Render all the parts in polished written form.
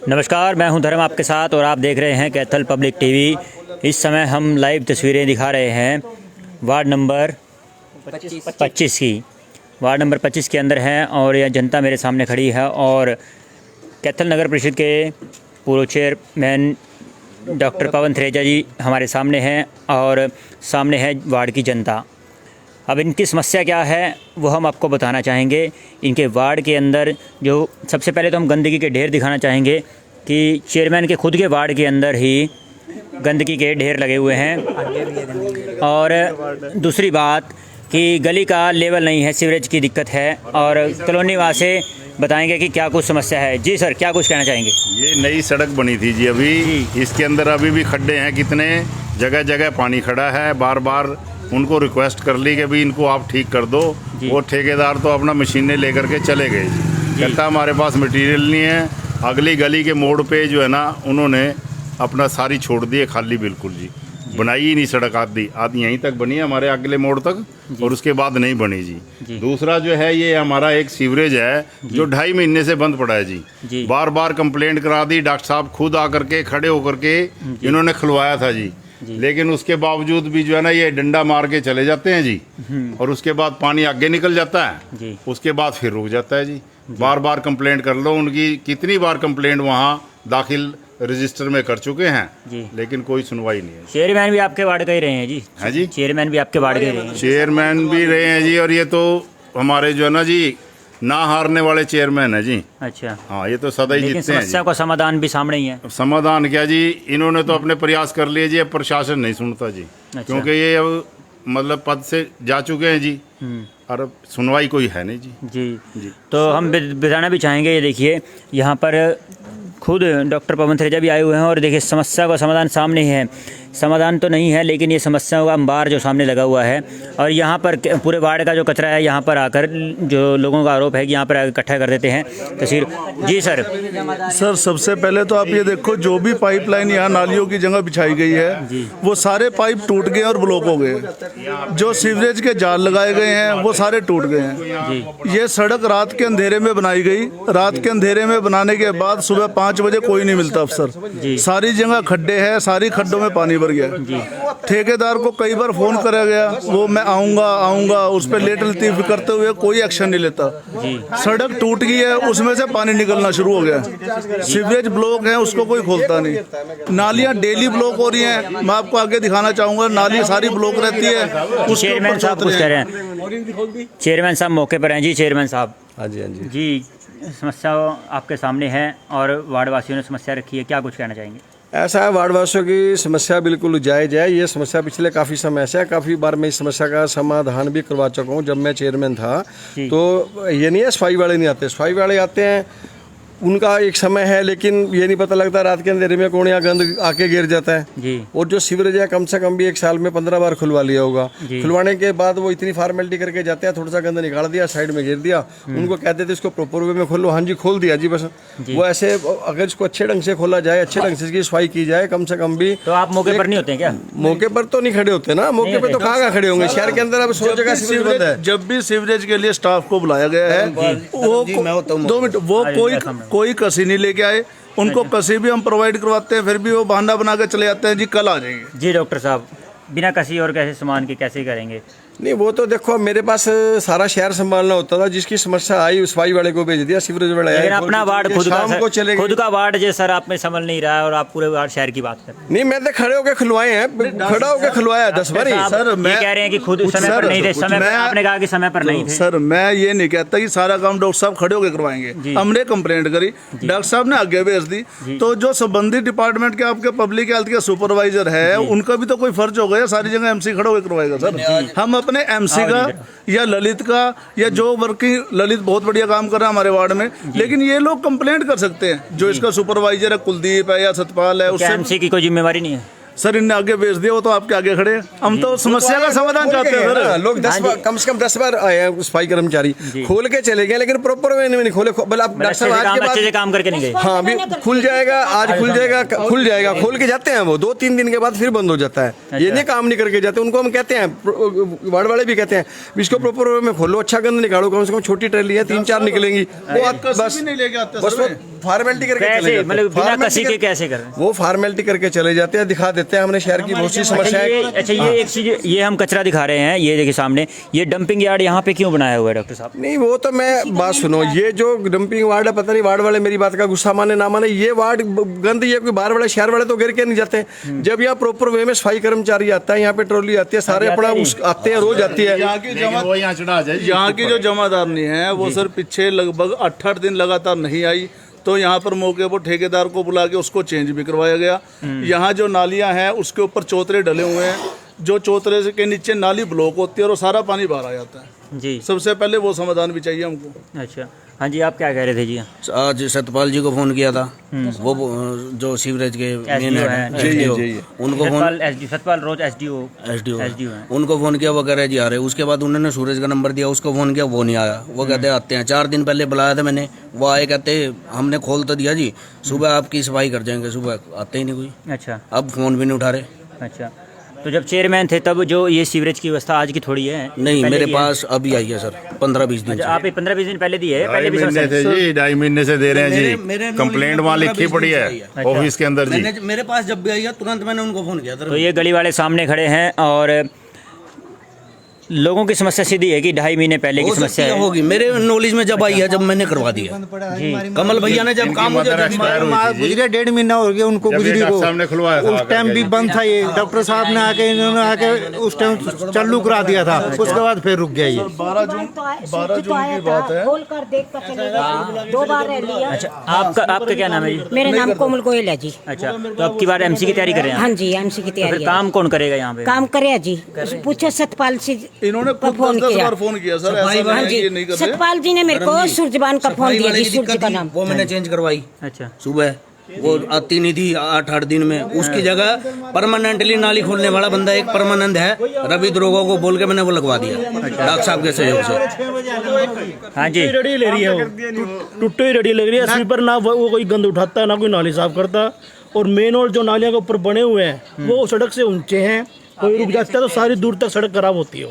नमस्कार, मैं हूं धर्म आपके साथ और आप देख रहे हैं कैथल पब्लिक टीवी। इस समय हम लाइव तस्वीरें दिखा रहे हैं वार्ड नंबर 25 की। वार्ड नंबर 25 के अंदर हैं और यह जनता मेरे सामने खड़ी है और कैथल नगर परिषद के पूर्व चेयरमैन डॉक्टर पवन थरेजा जी हमारे सामने हैं और सामने है वार्ड की जनता। अब इनकी समस्या क्या है वो हम आपको बताना चाहेंगे। इनके वार्ड के अंदर जो सबसे पहले तो हम गंदगी के ढेर दिखाना चाहेंगे कि चेयरमैन के खुद के वार्ड के अंदर ही गंदगी के ढेर लगे हुए हैं और दूसरी बात कि गली का लेवल नहीं है, सीवरेज की दिक्कत है और कॉलोनी वासी बताएंगे कि क्या कुछ समस्या है। जी सर, क्या कुछ कहना चाहेंगे? ये नई सड़क बनी थी जी अभी इसके अंदर अभी भी खड्डे हैं, कितने जगह जगह पानी खड़ा है। बार बार उनको रिक्वेस्ट कर ली कि भाई इनको आप ठीक कर दो। वो ठेकेदार तो अपना मशीनें लेकर के चले गए जी। कहता हमारे पास मटेरियल नहीं है। अगली गली के मोड़ पे जो है ना उन्होंने अपना सारी छोड़ दी है खाली बिल्कुल जी। बनाई ही नहीं सड़क, आधी यहीं तक बनी है हमारे अगले मोड़ तक और उसके बाद नहीं बनी जी। दूसरा जो है ये हमारा एक सीवरेज है जो 2.5 महीने से बंद पड़ा है जी। बार बार कंप्लेंट करा दी, डॉक्टर साहब खुद आकर के खड़े होकर के इन्होंने खुलवाया था जी। लेकिन उसके बावजूद भी जो है ना ये डंडा मार के चले जाते हैं जी और उसके बाद पानी आगे निकल जाता है, उसके बाद फिर रुक जाता है जी। बार बार कंप्लेंट कर लो, उनकी कितनी बार कंप्लेंट वहाँ दाखिल रजिस्टर में कर चुके हैं लेकिन कोई सुनवाई नहीं है। चेयरमैन भी आपके वार्ड का ही रहे हैं जी? हाँ जी, चेयरमैन भी आपके वार्ड के रहे हैं। चेयरमैन भी रहे हैं जी और ये तो हमारे जो है ना जी ना हारने वाले चेयरमैन है जी। अच्छा, हाँ, ये तो सदा ही जीतते हैं। समस्या का समाधान भी सामने ही है। समाधान क्या जी, इन्होंने तो अपने प्रयास कर लिए जी, अब प्रशासन नहीं सुनता जी। अच्छा। क्योंकि ये अब मतलब पद से जा चुके हैं जी और अब सुनवाई कोई है नहीं जी। तो हम बताना भी चाहेंगे, ये देखिए यहाँ पर खुद डॉक्टर पवन थरेजा भी आए हुए हैं और देखिए समस्या का समाधान सामने ही है। समाधान तो नहीं है लेकिन ये समस्याओं का अंबार जो सामने लगा हुआ है और यहाँ पर पूरे वार्ड का जो कचरा है यहाँ पर आकर जो लोगों का आरोप है कि यहाँ पर आकर इकट्ठा कर देते हैं तस्वीर। जी सर। सर, सबसे पहले तो आप ये देखो जो भी पाइपलाइन यहाँ नालियों की जगह बिछाई गई है वो सारे पाइप टूट गए और ब्लॉक हो गए। जो सीवरेज के जाल लगाए गए हैं वो सारे टूट गए हैं। ये सड़क रात के अंधेरे में बनाई गई। रात के अंधेरे में बनाने के बाद सुबह 5 बजे कोई नहीं मिलता अफसर। सारी जगह खड्डे हैं, सारी खड्डों में पानी भर गया। ठेकेदार को कई बार फोन करा गया, वो मैं आऊंगा उस पर लेट लतीफ करते हुए कोई एक्शन नहीं लेता। सड़क टूट गई है, उसमें से पानी निकलना शुरू हो गया। सीवरेज ब्लॉक है, उसको कोई खोलता नहीं। नालियां डेली ब्लॉक हो रही हैं। मैं आपको आगे दिखाना चाहूंगा, नाली सारी ब्लॉक रहती है। चेयरमैन साहब कुछ कह रहे हैं। चेयरमैन साहब मौके पर हैं जी। चेयरमैन साहब। हाँ जी, हाँ जी। जी, समस्या आपके सामने है और वार्ड वासियों ने समस्या रखी है, क्या कुछ कहना चाहेंगे? ऐसा है, वार्ड वासियों की समस्या बिल्कुल जायज़ है। ये समस्या पिछले काफ़ी समय से है। काफ़ी बार मैं इस समस्या का समाधान भी करवा चुका हूँ। जब मैं चेयरमैन था तो ये नहीं है सफाई वाले नहीं आते, सफाई वाले आते हैं, उनका एक समय है लेकिन ये नहीं पता लगता रात के अंधेरे में कौन यहाँ गंद आके गिर जाता है जी। और जो सीवरेज है कम से कम भी 1 साल में 15 बार खुलवा लिया होगा। खुलवाने के बाद वो इतनी फॉर्मेलिटी करके जाते हैं, थोड़ा सा गंद निकाल दिया, साइड में गिर दिया, उनको कहते थे इसको प्रॉपर वे में खोलो। हाँ जी, खोल दिया जी। बस वो ऐसे अगर इसको अच्छे ढंग से खोला जाए, अच्छे ढंग से इसकी सफाई की जाए, कम से कम भी। तो आप मौके पर नहीं होते क्या? मौके पर तो नहीं खड़े होते ना, मौके पर तो कहाँ खड़े होंगे। शहर के अंदर अब 100 जगह सीवरेज बंद है। जब भी सीवरेज के लिए स्टाफ को बुलाया गया है वो 2 मिनट वो कोई कसी नहीं लेके आए। उनको कसी भी हम प्रोवाइड करवाते हैं, फिर भी वो बहाना बना के चले जाते हैं जी कल आ जाएंगे। जी डॉक्टर साहब, बिना कसी और कैसे सामान के कैसे करेंगे? नहीं, वो तो देखो मेरे पास सारा शहर संभालना होता था। जिसकी समस्या आई सफाई वाले को भेज दिया, सीवरेज वाला आया। लेकिन अपना वार्ड खुद का वार्ड जो सर आप में संभल नहीं रहा है और आप पूरे वार्ड शहर की बात कर। नहीं, मैं तो खड़े होकर खुलवाए हैं, खड़ा होकर खुलवाया 10 बार। सर मैं कह रहे हैं कि खुद समय पर नहीं थे, समय पर आपने कहा कि समय पर नहीं थे। सर मैं ये नहीं कहता कि सारा काम डॉक्टर साहब खड़े होकर करवाएंगे। हमने कंप्लेंट करी, डॉक्टर साहब ने आगे भेज दी, तो जो संबंधित डिपार्टमेंट के आपके पब्लिक हेल्थ के सुपरवाइजर है उनका भी तो कोई फर्ज हो गया। सारी जगह एमसी खड़ा होकर करवाएगा सर? हम अपने एमसी का या ललित का या जो वर्किंग, ललित बहुत बढ़िया काम कर रहा है हमारे वार्ड में, लेकिन ये लोग कंप्लेंट कर सकते हैं। जो इसका सुपरवाइजर है कुलदीप है या सत्पाल है, उससे एमसी की कोई जिम्मेवारी नहीं है। सर इनने आगे बेच दिया, वो तो आपके आगे खड़े हैं। हम तो समस्या का समाधान चाहते हैं सर। लोग 10 बार, कम से कम 10 बार आए हैं सफाई कर्मचारी, खोल के चले गए, लेकिन प्रॉपर वे नहीं खोले। बोला आप डॉक्टर साहब आज के अच्छे से बाद काम करके नहीं गए। हाँ अभी खुल जाएगा, आज खुल जाएगा, खुल जाएगा, खोल के जाते हैं वो 2-3 दिन के बाद फिर बंद हो जाता है। ये नहीं काम नहीं करके जाते, उनको हम कहते हैं, वार्ड वाले भी कहते हैं इसको प्रॉपर वे में खोलो, अच्छा गंद निकालो, कम से कम छोटी ट्रैली है 3-4 निकलेंगी, वो बस नहीं लेके आते बस वो फॉर्मेलिटी करके चले कैसे जाते हैं। मतलब बिना Formality कसी के कर- कैसे कर रहे हैं? वो फॉर्मेलिटी करके चले जाते हैं, दिखा देते हैं हमने शहर की बहुत सी समस्याएं। अच्छा ये एक चीज, ये हम कचरा दिखा रहे हैं, ये देखिए सामने, ये डंपिंग यार्ड यहाँ पे क्यों बनाया हुआ है डॉक्टर साहब? नहीं वो तो मैं बात सुनो, ये जो डंपिंग वार्ड है, पता नहीं वार्ड वाले मेरी बात का गुस्सा माने ना माने, ये वार्ड गंद, ये कोई बाहर वाले शहर वाले तो गिर के नहीं जाते। जब यहाँ प्रॉपर वे में सफाई कर्मचारी आता है, यहाँ पे ट्रॉली आती है, सारे अपना आते हैं, रोज आती है। यहाँ की जमा वो यहाँ चढ़ा जाए। यहाँ की जो जमादारनी है वो सर पीछे लगभग 8-8 दिन लगातार नहीं आई, तो यहाँ पर मौके पर ठेकेदार को बुला के उसको चेंज भी करवाया गया। यहाँ जो नालियाँ हैं उसके ऊपर चौतरे डले हुए हैं, जो चौतरे के नीचे नाली ब्लॉक होती है और वो सारा पानी बाहर आ जाता है। जी सबसे पहले वो समाधान भी चाहिए हमको। अच्छा हाँ जी, आप क्या कह रहे थे जी? आज सतपाल जी को फोन किया था, वो जो सीवरेज के मेन SDO हेड हैं। SDO, उनको फोन सतपाल रोज एसडीओ SDO हैं। उनको फोन किया, वो कह रहे जी आ रहे। उसके बाद उन्होंने सूरज का नंबर दिया, उसको फोन किया, वो नहीं आया। वो कहते आते हैं, 4 दिन पहले बुलाया था मैंने, वो आए, कहते हमने खोल तो दिया जी, सुबह आपकी सफाई कर जाएंगे। सुबह आते ही नहीं कोई, अच्छा अब फोन भी नहीं उठा रहे। अच्छा, तो जब चेयरमैन थे तब जो ये सीवरेज की व्यवस्था आज की थोड़ी है? नहीं, पहले मेरे की है? पास अभी आई है सर, 15-20 दिन अच्छा, से। आप 15-20 दिन पहले दिए है? पहले भी 2.5 महीने समस्या से जी, 2.5 महीने से दे रहे हैं मेरे जी। knowledge कंप्लेंट में वहाँ 15-20 लिखी पड़ी है दिन से ऑफिस के अंदर जी। मेरे पास जब भी आई है तुरंत मैंने उनको फोन किया था। तो ये गली वाले सामने खड़े हैं और लोगों की समस्या सीधी है कि 2.5 महीने पहले की हो समस्या सकती है, है। होगी। मेरे नॉलेज में जब आई है, जब मैंने करवा दिया, कमल भैया ने जब इनकी काम मदर एक्सपायर हुई थी जी। गुजरे 1.5 महीना हो गया उनको जब ये गुजरी डॉक्टर को। साहब ने खुलवाया था उस टाइम आकर भी के। बंद था ये, डॉक्टर साहब ने आके इन्होंने आके उस टाइम चालू करा दिया था, उसके बाद फिर रुक गया ये। 12 जून की बात है। खोल कर देख कर चले गए, 2 बार रह लिया। अच्छा, आपका क्या नाम है जी? मेरा नाम कोमल गोयल है जी। अच्छा, तो अब की बार एमसी की तैयारी कर रहे हैं? हाँ जी, एमसी की तो तैयारी फिर है। काम कौन करेगा यहाँ पे? काम करे जी, पूछो सतपाल से। इन्होंने खुद फोन 10 किया। बार फोन किया सर, ऐसा नहीं हाँ है कि जी, ये नहीं कर रहे। सतपाल जी ने मेरे को सूरजबान का फोन दिया जी, सूरज का नाम। वो मैंने चेंज करवाई अच्छा, सुबह, वो आती नहीं थी 8-8 दिन में। उसकी जगह परमानेंटली नाली खोलने वाला बंदा एक परमानेंट है, रवि द्रोगा को बोल के मैंने वो लगवा दिया डॉक्टर साहब के सहयोग से। हाँ जी, रेडी ले रही है, वो टुट्टे ही रेडी लग रही है। स्वीपर ना वो कोई गंद उठाता है, ना कोई नाली साफ करता। और मेन और जो नालियां के ऊपर बने हुए हैं वो सड़क से ऊंचे हैं, कोई रुक जाता है तो सारी दूर तक सड़क खराब होती है।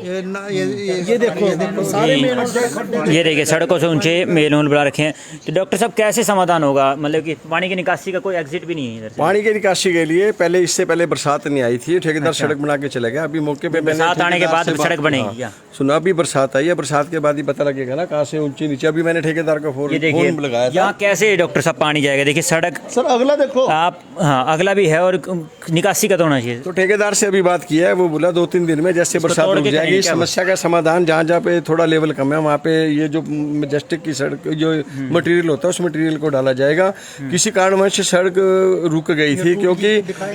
ये देखो सारे मेन और ये देखिए सड़कों से ऊंचे मेल होल बना रखे हैं। तो डॉक्टर साहब कैसे समाधान होगा? मतलब कि पानी की निकासी का कोई एग्जिट भी नहीं है इधर से? पानी की निकासी के लिए पहले, इससे पहले बरसात नहीं आई थी, ठेकेदार सड़क बना के चले गया। अभी मौके पे मैंने बरसात आने के ठेकेदार बाद से बात- सड़क बनेगी हाँ। क्या? सुना, अभी बरसात आई है, बरसात के बाद ही पता लगेगा ना कहाँ से ऊंची नीचे। अभी मैंने ठेकेदार को ये फोन देखिए लगाया था। यहाँ कैसे डॉक्टर साहब पानी जाएगा? देखिए सड़क, सर अगला देखो, आप हाँ अगला भी है और निकासी का तो होना चाहिए। तो ठेकेदार से अभी बात किया है, वो बोला 2-3 दिन में जैसे बरसात तोड़ रुक के जाएगी, करेंगे क्या? समस्या का समाधान जहाँ जहाँ पे थोड़ा लेवल कम है वहाँ पे ये जो मैजेस्टिक की सड़क जो मटेरियल होता है उस मटेरियल को डाला जाएगा। किसी कारणवश सड़क रुक गई थी, क्योंकि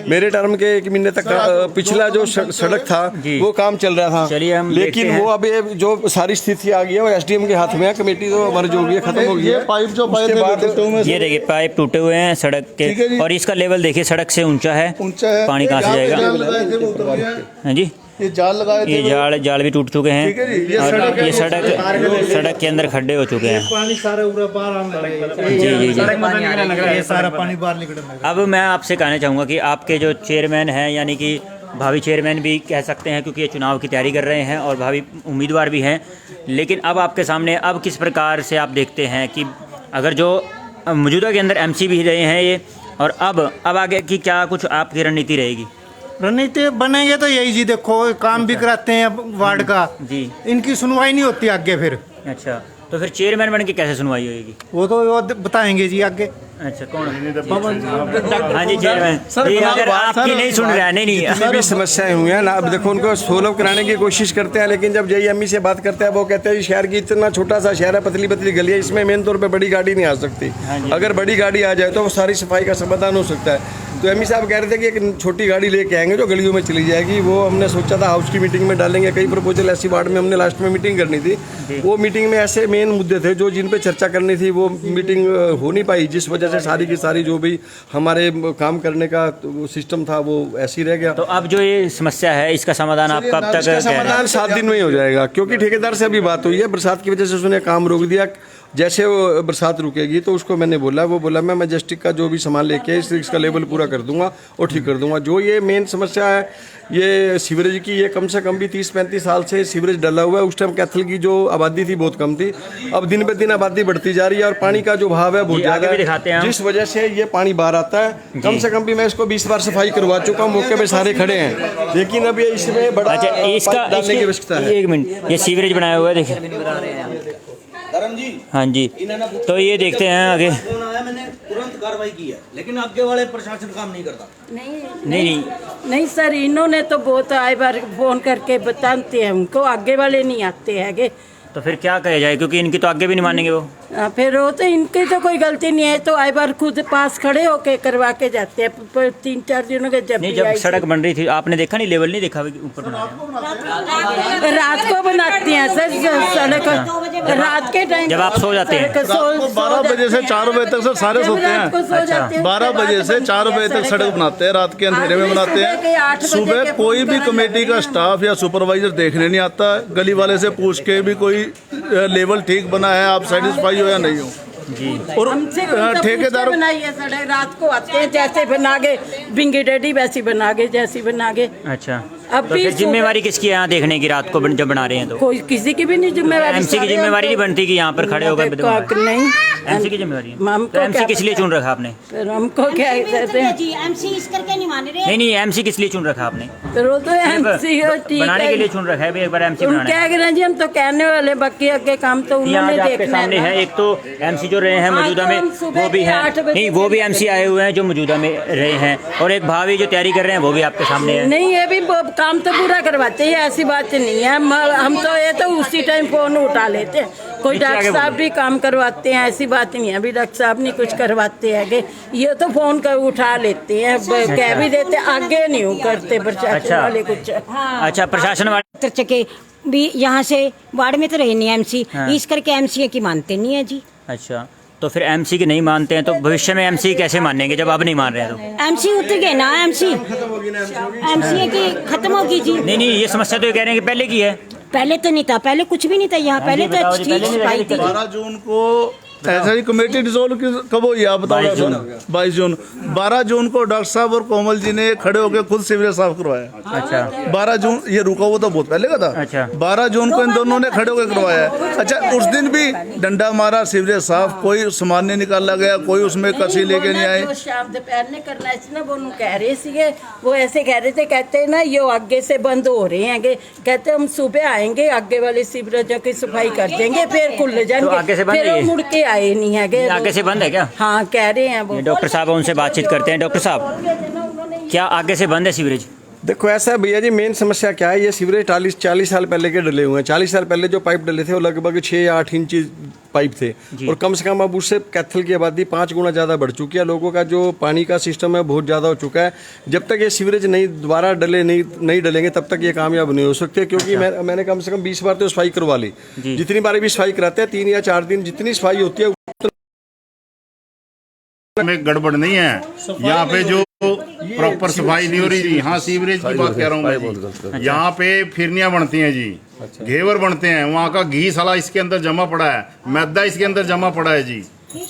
मेरे टर्म के 1 महीने तक पिछला जो सड़क था जी। वो काम चल रहा था। चलिए हम देखते लेकिन हैं। वो अभी जो सारी स्थिति आ गई है वो एसडीएम के हाथ में है। कमेटी तो मर्ज हो गई है, खत्म हो गई ये है। पाइप जो पाए उसके थे बाद टूटे हुए ये देखिए पाइप टूटे हुए हैं सड़क ठीक है के, जी। और इसका लेवल देखिए सड़क से ऊंचा है। ऊंचा है, पानी कहाँ से यहाँ पे जाएगा? जाल लगाए थे वो उतर गए हैं। हाँ जी, ये जाल लगाए थे ये जाल भी टूट चुके ठीक है हैं जी, ये और सड़क है, ये सड़क के अंदर खड्डे हो चुके हैं। पानी सारा पूरा बाहर आने लगा। जी जी जी। ये सारा पानी बाहर निकलने लगा। अब मैं आपसे कहना चाहूँगा कि आपके जो चेयरमैन हैं, यानी कि भावी चेयरमैन भी कह सकते हैं क्योंकि ये चुनाव की तैयारी कर रहे हैं और भावी उम्मीदवार भी हैं, लेकिन अब आपके सामने अब किस प्रकार से आप देखते हैं कि अगर जो मौजूदा के अंदर एमसी भी रहे हैं ये, और अब आगे की क्या कुछ आपकी रणनीति रहेगी? रणनीति बनेंगे तो यही जी, देखो काम भी कराते हैं वार्ड का, जी। इनकी सुनवाई नहीं होती आगे। फिर अच्छा, तो फिर चेयरमैन बन के कैसे सुनवाई होगी? वो बताएंगे जी आगे। अच्छा, कौन? हाँ जी चेयरमैन, ये अगर आपकी नहीं सुन रहा है, नहीं जितनी भी समस्याएं हुई हैं ना, अब देखो उनको सोल्व कराने की कोशिश करते हैं, लेकिन जब जेईएमई से बात करते हैं वो कहते हैं शहर की इतना छोटा सा शहर है, पतली पतली गली है, इसमें मेन तौर पे बड़ी गाड़ी नहीं आ सकती। अगर बड़ी गाड़ी आ जाए तो वो सारी सफाई का समाधान हो सकता है। तो एमई साहब कह रहे थे कि एक छोटी गाड़ी लेके आएंगे जो गलियों में चली जाएगी। वो हमने सोचा था हाउस की मीटिंग में डालेंगे, कई प्रपोजल ऐसी वार्ड में हमने लास्ट में मीटिंग करनी थी। वो मीटिंग में ऐसे मेन मुद्दे थे जो जिन पे चर्चा करनी थी, वो मीटिंग हो नहीं पाई, जिस वजह से सारी की सारी जो भी हमारे काम करने का सिस्टम था वो ऐसे ही रह गया। तो अब जो ये समस्या है इसका समाधान आप कब तक? इसका समाधान 7 दिन में ही हो जाएगा, क्योंकि ठेकेदार से अभी बात हुई है। बरसात की वजह से उसने काम रोक दिया। जैसे वो बरसात रुकेगी तो उसको मैंने बोला, वो बोला मैं मैजेस्टिक का जो भी सामान लेके इसका लेवल पूरा कर दूंगा और ठीक कर दूंगा। जो ये मेन समस्या है ये सीवरेज की, ये कम से कम भी 30-35 साल से सीवरेज डला हुआ है। उस टाइम कैथल की जो आबादी थी बहुत कम थी, अब दिन ब दिन आबादी बढ़ती जा रही है और पानी का जो भाव है बहुत ज़्यादा है, जिस वजह से ये पानी बाहर आता है। कम से कम भी मैं इसको 20 बार सफाई करवा चुका हूँ, मौके पे सारे खड़े हैं, लेकिन अब ये इसमें बड़ा अच्छा, इसका डालने की आवश्यकता है। 1 मिनट, ये सीवरेज बनाया हुआ है देखिए। हाँ जी, तो ये देखते हैं आगे। मैंने तुरंत कार्रवाई की है, लेकिन आगे वाले प्रशासन काम नहीं करता। नहीं सर, इन्होंने तो बहुत आए बार फोन करके बताते हैं उनको, आगे वाले नहीं आते हैगे। तो फिर क्या कहा जाए, क्योंकि इनकी तो आगे भी नहीं मानेंगे वो। फिर वो तो इनकी तो कोई गलती नहीं है, तो आए बार खुद पास खड़े होके करवा के जाते हैं। 3-4 दिनों के जब नहीं, जब सड़क बन रही थी आपने देखा नहीं, लेवल नहीं देखा ऊपर बना रहे हैं? रात को बनाती हैं सर सड़क, रात के टाइम जब आप सो जाते हैं। 12 बजे से 4 बजे तक सर सारे सोते हैं। 12 बजे से 4 बजे तक सड़क बनाते हैं, रात के अंधेरे में बनाते हैं। सुबह कोई भी कमेटी का स्टाफ या सुपरवाइजर देखने नहीं आता। गली वाले से पूछ के भी कोई लेवल ठीक बना है, आप सेटिस्फाई हो या नहीं हो जी। और ठेकेदार बनाई है सड़क, रात को आते हैं जैसे बना के, बिंगी डेडी वैसी बना के, जैसी बना के। अच्छा, अब तो फिर जिम्मेवारी किसकी है यहाँ देखने की रात को जब बना रहे हैं? तो कोई किसी की भी नहीं जिम्मेवारी। एमसी की जिम्मेवारी नहीं बनती कि यहाँ पर खड़े होकर नहीं, एमसी की जिम्मेवारी है। तो एमसी किस लिए चुन रखा आपने? फिर हमको क्या कहते हैं जी, एमसी इस करके नहीं मान रहे। नहीं, एमसी किस लिए चुन रखा आपने? फिर वो तो एमसी बनाने के लिए चुन रखा है भी, एक बार एमसी बनाना क्या करें जी, हम तो कहने वाले, बाकी आगे काम तो उन्होंने आपके देखना सामने है। एक तो एमसी जो रहे हैं मौजूदा में वो भी हैं, नहीं वो भी एमसी आए हुए हैं जो मौजूदा में रहे हैं, और एक भावी जो तैयारी कर रहे हैं वो भी आपके सामने है। नहीं, ये भी काम तो पूरा करवाते हैं, ऐसी बात नहीं है। हम तो ये तो उसी टाइम फोन उठा लेते हैं। कोई डॉक्टर साहब भी काम करवाते हैं, ऐसी बात नहीं है। अभी डॉक्टर साहब नहीं कुछ करवाते हैं, ये तो फोन कर उठा लेते हैं, कह भी देते, आगे नहीं करते प्रशासन वाले कुछ। अच्छा, प्रशासन वाले चके भी यहाँ से वार्ड में तो रहे नहीं एमसी, इस करके एमसी की मानते नहीं है जी। अच्छा, तो फिर एमसी की नहीं मानते हैं तो भविष्य में एमसी कैसे मानेंगे जब अब नहीं मान रहे हैं? तो एमसी उतर गए ना, एमसी की खत्म होगी जी। नहीं, ये समस्या तो ये कह रहे हैं कि पहले की है। पहले तो नहीं था, पहले कुछ भी नहीं था यहाँ, पहले तो ठीक सफाई थी। 12 जून को ऐसा ही कमेटी डिसोल्व कब हुई आप बताओ? 22 जून। 12 जून को डॉक्टर साहब और कोमल जी ने खड़े होकर खुद सीवरेज साफ करवाया। अच्छा, 12 जून ये रुका हुआ तो बहुत पहले का था। अच्छा, 12 जून को इन दोनों ने खड़े होकर करवाया। अच्छा, उस दिन भी डंडा मारा, सीवरेज साफ, कोई सामान नहीं निकाला गया, कोई उसमें कसी लेके नहीं आए। शाम दोपहर ने करना ना, वो कह रहे थे, वो ऐसे कह रहे थे, कहते ना ये आगे से बंद हो रहे हैं, कहते हम सुबह आएंगे, आगे वाले सीवरेजों की सफाई कर देंगे, फिर खुल जाएंगे। फिर मुड़ के आए नहीं है, आगे से बंद है क्या? हाँ, कह रहे हैं वो। डॉक्टर साहब उनसे बातचीत करते हैं। डॉक्टर साहब, क्या आगे से बंद है सीवरेज? देखो ऐसा है भैया जी, मेन समस्या क्या है, ये सीवरेज 40 साल पहले के डले हुए हैं। 40 साल पहले जो पाइप डले थे वो लगभग 6 या 8 इंच पाइप थे, और कम से कम अब उससे कैथल की आबादी 5 गुना ज़्यादा बढ़ चुकी है। लोगों का जो पानी का सिस्टम है बहुत ज़्यादा हो चुका है। जब तक ये सीवरेज दोबारा नहीं डलेंगे तब तक ये कामयाब नहीं हो सकते, क्योंकि मैंने कम से कम 20 बार तो सफाई करवा ली। जितनी बार भी सफाई कराते हैं 3 या 4 दिन जितनी सफाई होती है में गड़बड़ नहीं है। यहाँ पे जो प्रॉपर सफाई नहीं हो रही जी। हाँ, सीवरेज की बात कह रहा हूँ मैं जी। यहाँ पे फिरनियाँ बनती हैं जी, घेवर बनते हैं, वहाँ का घी साला इसके अंदर जमा पड़ा है, मैदा इसके अंदर जमा पड़ा है जी।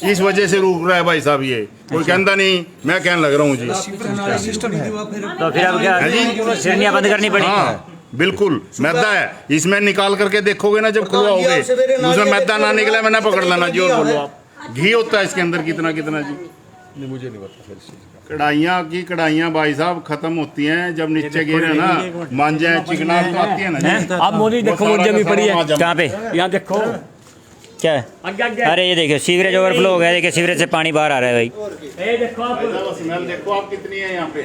इस वजह से रुक रहा है भाई साहब, ये कोई कहता नहीं, मैं कहने लग रहा हूँ जी। तो फिर अब क्या जी, फिरनियाँ बंद करनी पड़ेगी? हाँ बिल्कुल, मैदा है इसमें, निकाल करके देखोगे ना जब खुलवाओगे, उसमें मैदा ना निकला मैंने पकड़ लेना जी। और बोलो आप, घी होता है इसके अंदर कितना कितना जी। मुझे नहीं पता। कढ़ाइयाँ भाई साहब खत्म होती हैं जब नीचे गिरे ना, मांझे चिकना तो आती है ना जी। आप मोदी देखो, वो जमी पड़ी है कहाँ पे? यहाँ देखो क्या है? अरे ये देखिए, सीवरेज ओवरफ्लो हो गया। देखिए सीवरेज से पानी बाहर आ रहा है भाई। स्मेल देखो आप कितनी है यहाँ पे।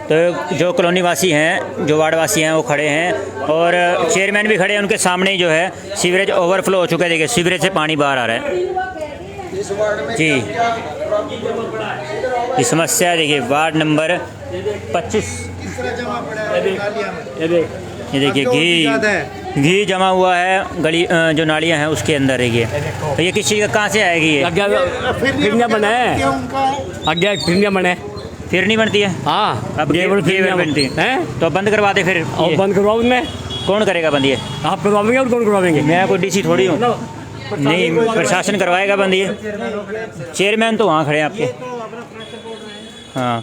तो जो कॉलोनी वासी हैं, जो वार्ड वासी हैं वो खड़े हैं, और चेयरमैन भी खड़े हैं, उनके सामने ही जो है सीवरेज ओवरफ्लो हो चुका है। देखिए सीवरेज से पानी बाहर आ रहा है। जी ये समस्या देखिए वार्ड नंबर 25। ये देखिए घी जमा हुआ है गली जो नालियां हैं उसके अंदर। देखिए तो ये किस चीज़ का कहाँ से आएगी ये? फिरनियाँ बना है आगे फिरनियाँ बने फिर नहीं बनती है। हाँ अब फिर बनती है तो बंद करवा दे फिर। और बंद करवाओ में कौन करेगा बंद ये? आप करवाएंगे और कौन करवाएंगे? मैं कोई डीसी थोड़ी हूँ। नहीं प्रशासन करवाएगा बंद ये। चेयरमैन तो वहाँ खड़े हैं आपके। हाँ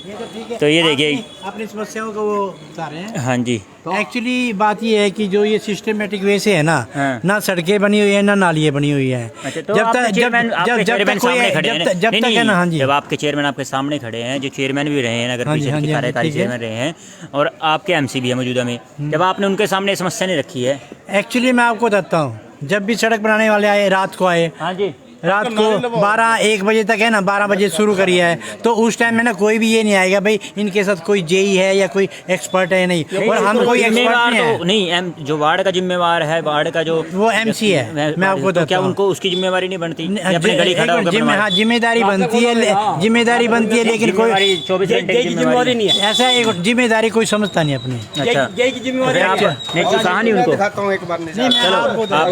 तो ये देखिए अपनी समस्याओं को वो बता रहे हैं। हाँ जी एक्चुअली बात ये है कि जो ये सिस्टमेटिक वे से है ना, हाँ। ना सड़कें बनी हुई है ना नालियाँ बनी हुई है। अच्छा, तो आपके चेयरमैन आपके चेयरमैन सामने खड़े हैं। जब तक है ना, हाँ जी, जब आपके चेयरमैन आपके सामने खड़े हैं, जो चेयरमैन भी रहे हैं नगर हाँ जी, परिषद हाँ के जी, हाँ जी, कार्यकारी ठीक है। चेयरमैन रहे हैं और आपके एमसी भी है मौजूदा में, जब आपने उनके सामने समस्या नहीं रखी है। एक्चुअली मैं आपको बताता हूँ, जब भी सड़क बनाने वाले आए रात को आए, हाँ जी रात को 12-1 बजे तक है ना, 12 बजे शुरू करी है, तो उस टाइम में ना कोई भी ये नहीं आएगा भाई इनके साथ कोई जेई है या कोई एक्सपर्ट है, नहीं। और हम कोई एक्सपर्ट नहीं है। तो नहीं जो वार्ड का जिम्मेवार है, वार्ड का जो वो एमसी है, मैं आपको तो क्या बताता हूँ। उनको उसकी जिम्मेवारी नहीं बनती? अपनी गली खड़ा होकर हाँ जिम्मेदारी बनती है, लेकिन कोई 24 घंटे की जिम्मेवारी नहीं है। ऐसा एक जिम्मेदारी कोई समझता नहीं अपनी। अच्छा नहीं कहानी उनको चलो आप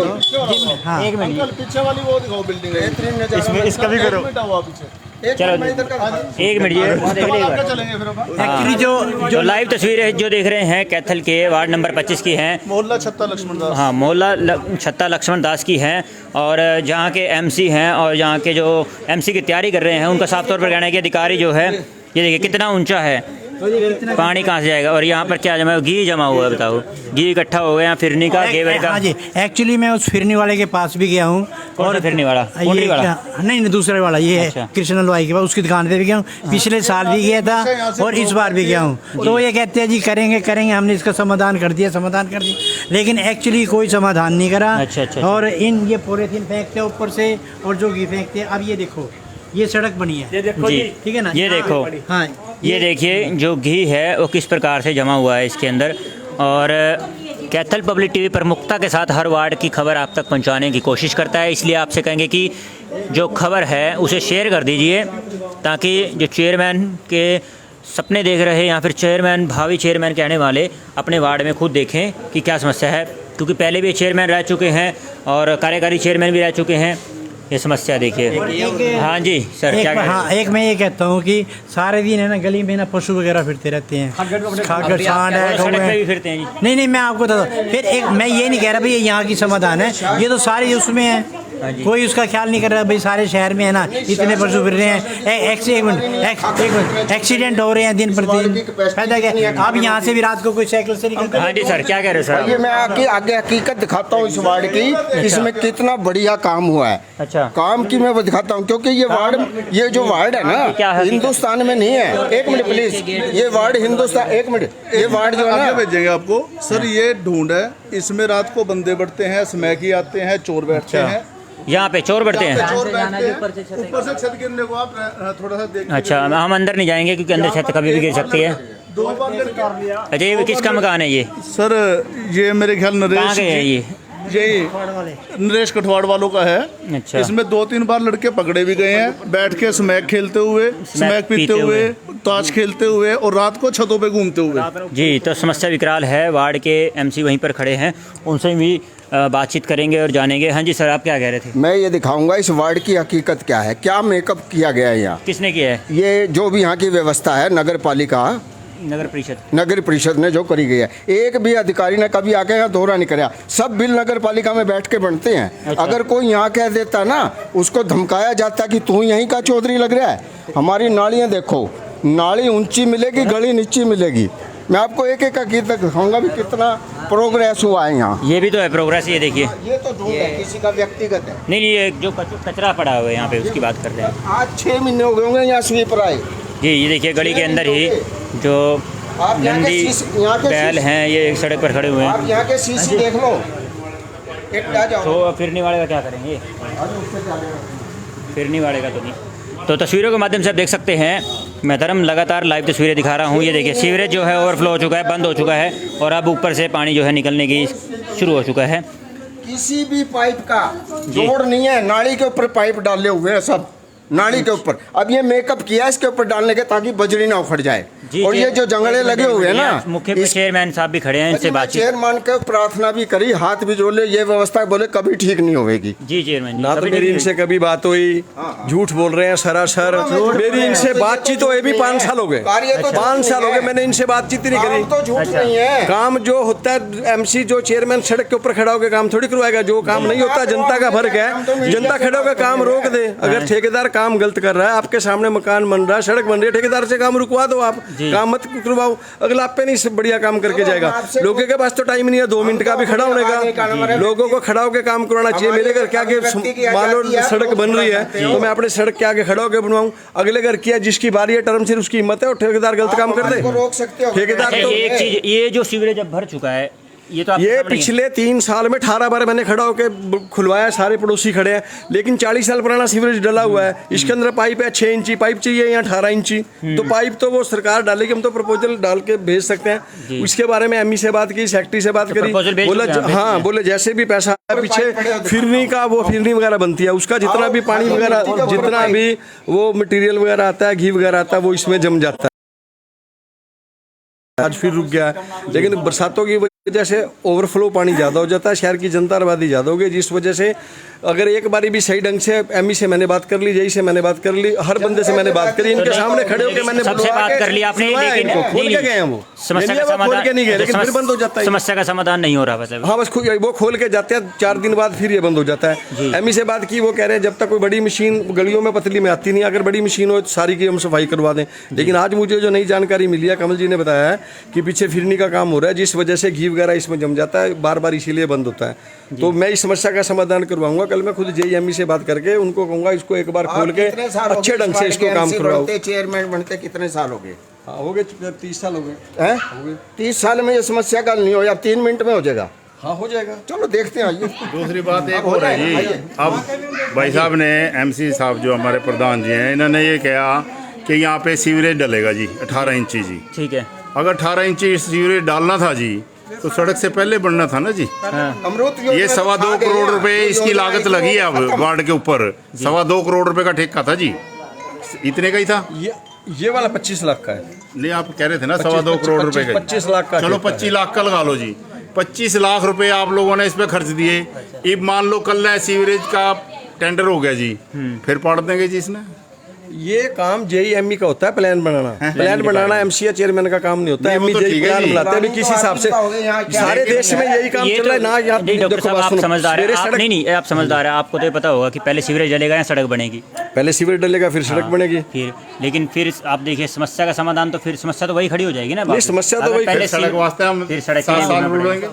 हाँ एक मिनट पीछे वाली वो दिखाओ बिल्डिंग है, इसका भी करो। चलो एक मिनट ये चलेंगे फिर अब। एक्चुअली जो लाइव तस्वीरें जो देख रहे हैं कैथल के वार्ड नंबर 25 की हैं, मोहल्ला छत्ता लक्ष्मण दास। हाँ मोहल्ला छत्ता लक्ष्मण दास की हैं, और जहाँ के एमसी हैं और जहाँ के जो एमसी की तैयारी कर रहे हैं उनका साफ तौर पर कहना है कि अधिकारी जो है ये देखिए कितना ऊंचा है, पानी कहाँ से जाएगा। और यहाँ पर क्या जमा घी जमा हुआ है, बताओ घी इकट्ठा हो गया फिरनी का घेवर का। हाँ जी, एक्चुअली मैं उस फिरनी वाले के पास भी गया हूँ। और फिरनी वाला ये नहीं दूसरे वाला ये है अच्छा। कृष्ण लोहाई के पास, उसकी दुकान पे भी गया हूँ, पिछले साल भी गया था और इस बार भी गया हूँ। तो ये कहते हैं जी करेंगे, हमने इसका समाधान कर दिया, लेकिन एक्चुअली कोई समाधान नहीं करा। अच्छा। और इन ये पॉलीथीन फेंकते हैं ऊपर से और जो घी फेंकते हैं। अब ये देखो ये सड़क बनी है जी, ठीक है ना, ये देखो हाँ ये देखिए जो घी है वो किस प्रकार से जमा हुआ है इसके अंदर। और कैथल पब्लिक टीवी प्रमुखता के साथ हर वार्ड की खबर आप तक पहुंचाने की कोशिश करता है, इसलिए आपसे कहेंगे कि जो खबर है उसे शेयर कर दीजिए, ताकि जो चेयरमैन के सपने देख रहे या फिर चेयरमैन भावी चेयरमैन कहने वाले अपने वार्ड में खुद देखें कि क्या समस्या है, क्योंकि पहले भी चेयरमैन रह चुके हैं और कार्यकारी चेयरमैन भी रह चुके हैं। ये समस्या देखिए। हाँ जी सर क्या हाँ एक मैं ये कहता हूँ कि सारे दिन है ना गली में ना पशु वगैरह फिरते रहते हैं, खाकर सांड है, सड़क पे भी फिरते हैं जी। नहीं मैं आपको बताता हूँ। फिर एक मैं ये नहीं कह रहा भाई ये यहाँ की समाधान है, ये तो सारे उसमें है, कोई उसका ख्याल नहीं कर रहा भाई सारे शहर में है ना इतने पशु फिर रहे हैं। एक मिनट एक्सीडेंट हो रहे हैं दिन प्रतिदिन, फायदा क्या? आप यहाँ से भी रात को कोई साइकिल से निकलते। हाँ जी सर क्या कह रहे हैं सर? ये मैं आगे हकीकत दिखाता हूँ इस वार्ड की, इसमें कितना बढ़िया काम हुआ है। अच्छा काम की मैं वो दिखाता हूँ, क्योंकि ये जो वार्ड है ना हिंदुस्तान में नहीं है। एक मिनट प्लीज, ये वार्ड हिंदुस्तान, एक मिनट, ये वार्ड जो है ना भेजेंगे आपको सर। ये ढूंढ है, इसमें रात को बंदे बढ़ते हैं, स्मैकी आते हैं, चोर बैठते हैं। यहाँ पे चोर बढ़ते हैं। चोर बैठते हैं ऊपर से छत गिरने को आप थोड़ा सा देख। अच्छा हम अंदर नहीं जाएंगे क्योंकि अंदर छत कभी भी गिर सकती है। 2 बार अच्छा ये किसका मकान है ये? सर ये मेरे ख्याल कहाँ नरेश के है ये? नरेश कठवाड़ वालों का है। अच्छा इसमें 2-3 बार लड़के पकड़े भी गए हैं, बैठ के स्मैक खेलते हुए, स्मैक पीते हुए, ताश खेलते हुए और रात को छतों पे घूमते हुए। जी तो समस्या विकराल है। वार्ड के एमसी वहीं पर खड़े हैं, उनसे भी बातचीत करेंगे और जानेंगे। हाँ जी सर आप क्या कह रहे थे? मैं ये दिखाऊंगा इस वार्ड की हकीकत क्या है, क्या मेकअप किया गया है यहाँ। किसने किया है? ये जो भी यहाँ की व्यवस्था है नगर पालिका नगर परिषद ने जो करी गई है, एक भी अधिकारी ने कभी आके यहाँ दोहरा नहीं कराया। सब बिल नगर पालिका में बैठ के बनते हैं। अच्छा। अगर कोई यहाँ कह देता ना, उसको धमकाया जाता कि तू यहीं का चौधरी लग रहा है। हमारी नालियाँ देखो, नाली ऊंची मिलेगी, गली नीची मिलेगी। मैं आपको एक एक हकीकत दिखाऊंगा भी कितना प्रोग्रेस हुआ है यहाँ। ये भी तो है प्रोग्रेस, ये देखिए। ये तो ढूंढ है, किसी का व्यक्तिगत है। नहीं ये जो कचरा पड़ा हुआ है यहाँ पे उसकी बात करते हैं। आज 6 महीने हो गए होंगे यहाँ स्वीपर आए। जी ये देखिए गली के अंदर ही जो नंदी बैल हैं ये एक सड़क पर खड़े हुए हैं। आप यहाँ के सीसी देख लो, एक आ जाओ। तो फिरनी वाले का क्या करेंगे? फिरनी वाले का तो नहीं। तो तस्वीरों के माध्यम से आप देख सकते हैं, मैं धर्म लगातार लाइव तस्वीरें दिखा रहा हूँ। ये देखिए सीवरेज जो है ओवरफ्लो हो चुका है, बंद हो चुका है और अब ऊपर से पानी जो है निकलने की शुरू हो चुका है। किसी भी पाइप का जोड़ नहीं है, नाली के ऊपर पाइप डाले हुए हैं सब, नाली के ऊपर। अब ये मेकअप किया इसके ऊपर डालने के ताकि बजरी ना उखड़ जाए। और ये जो जंगले लगे हुए हैं ना, मुख्य चेयरमैन साहब भी खड़े हैं, इनसे बातचीत। चेयरमैन को प्रार्थना भी करी, हाथ भी जोड़ ले, ये व्यवस्था बोले कभी ठीक नहीं होगी। जी चेयरमैन ना तो मेरी इनसे कभी बात हुई, झूठ बोल रहे हैं सरासर। मेरी इनसे बातचीत हुए भी 5 साल हो गए, 5 साल हो गए मैंने इनसे बातचीत ही नहीं करी। तो झूठ नहीं है। काम जो होता है एमसी जो चेयरमैन सड़क के ऊपर खड़ा होकर काम थोड़ी करवाएगा। जो काम नहीं होता जनता का फर्क है, जनता खड़ा होकर काम रोक दे। अगर ठेकेदार काम गलत कर रहा है, आपके सामने मकान बन रहा है, सड़क बन रही है, ठेकेदार से काम रुकवा दो, आप काम मत करवाओ। अगला आप पे नहीं बढ़िया काम करके जाएगा। लोगों के पास तो टाइम नहीं है 2 मिनट का भी खड़ा होने का। लोगों को खड़ा होकर काम करवाना चाहिए। मेरे घर के आगे मान लो सड़क बन रही है तो मैं अपने सड़क के आगे खड़ा होकर बनवाऊं। अगले घर किया जिसकी बारी है टर्म से उसकी हिम्मत है, और ठेकेदार गलत काम कर दे, ठेकेदार तो एक चीज, ये जो सीवरेज अब भर चुका है, ये तो ये पिछले 3 साल में 18 बार मैंने खड़ा होकर खुलवाया, सारे पड़ोसी खड़े हैं। लेकिन 40 साल पुराना सीवरेज डला हुआ है, इसके अंदर पाइप है 6 इंची पाइप चाहिए या 18 इंची। तो पाइप तो वो सरकार डालेगी, हम तो प्रपोजल डाल के भेज सकते हैं। उसके बारे में एमई से बात की, सेक्रेटरी से बात करी, बोला हाँ, बोले जैसे भी पैसा पीछे फिरनी का, वो फिरनी वगैरह बनती है, उसका जितना भी पानी वगैरह, जितना भी वो मटेरियल वगैरह आता है, घी वगैरह आता है, वो इसमें जम जाता है। आज फिर रुक गया है, लेकिन बरसातों की वजह से ओवरफ्लो पानी ज़्यादा हो जाता है, शहर की जनता आबादी ज़्यादा हो गई, जिस वजह से अगर एक बारी भी सही ढंग से एमई से मैंने बात कर ली, जेई से मैंने बात कर ली, हर बंदे से मैंने बात करी, इनके सामने खड़े होकर मैंने सबसे बात कर ली आपने, लेकिन खोल के गए हैं वो, समस्या का समाधान नहीं गए, लेकिन फिर बंद हो जाता है। समस्या का समाधान नहीं हो रहा मतलब। हाँ, बस वो खोल के जाते हैं, 4 दिन बाद फिर ये बंद हो जाता है। एमई से बात की, वो कह रहे हैं जब तक कोई बड़ी मशीन गलियों में पतली में आती नहीं, अगर बड़ी मशीन हो तो सारी की हम सफाई करवा दें। लेकिन आज मुझे जो नई जानकारी मिली है, कमल जी ने बताया है कि पीछे फिरनी का काम हो रहा है, जिस वजह से घी वगैरह इसमें जम जाता है, बार बार इसीलिए बंद होता है। तो मैं इस समस्या का समाधान करवाऊंगा। कल मैं खुद जेईएमई से बात करके उनको कहूंगा इसको एक बार खोल के अच्छे ढंग से इसको काम करवाओ। चेयरमैन बनते कितने साल हो गए? हो गए 30 साल हो गए हैं। 30 साल में ये समस्या का नहीं हो, या 3 मिनट में हो जाएगा? हाँ, हो जाएगा। चलो देखते हैं। आइए। दूसरी बात एक और है जी, अब भाई साहब ने, एमसी साहब जो हमारे प्रधान जी हैं, इन्होंने ये कहा कि यहाँ पे सीवरेज डलेगा जी 18 इंची जी। ठीक है, अगर 18 इंची सीवरेज डालना था जी तो सड़क से पहले बनना था ना जी। ये 2.25 करोड़ रुपए इसकी लागत लगी है अब वार्ड के ऊपर। 2.25 करोड़ रुपए का ठेका था जी, इतने का ही था। ये वाला 25 लाख का है। नहीं, आप कह रहे थे ना 2.25 करोड़ रुपए का। 25 लाख का। चलो 25 लाख का लगा लो जी। 25 लाख रुपए आप लोगों ने इस पे खर्च दिए। अब मान लो कल सीवरेज का टेंडर हो गया जी, फिर पाड़ देंगे जी इसमें। ये काम जेईएमई का होता है, प्लान बनाना। प्लान बनाना एमसी या चेयरमैन का काम नहीं होता है। एमई जेई प्लान बनाते हैं, किस हिसाब से सारे देश में यही काम चल रहा है ना। यार डॉक्टर साहब आप समझदार हैं, आप नहीं, आप समझदार हैं, आपको तो पता होगा कि पहले सीवरेज डलेगा या सड़क बनेगी। पहले सीवरेज डलेगा फिर सड़क बनेगी। फिर लेकिन फिर आप देखिए समस्या का समाधान, तो फिर समस्या तो वही खड़ी हो जाएगी ना। समस्या तो वही, पहले सड़क वास्ते हम फिर सड़क 7 साल बोलेंगे।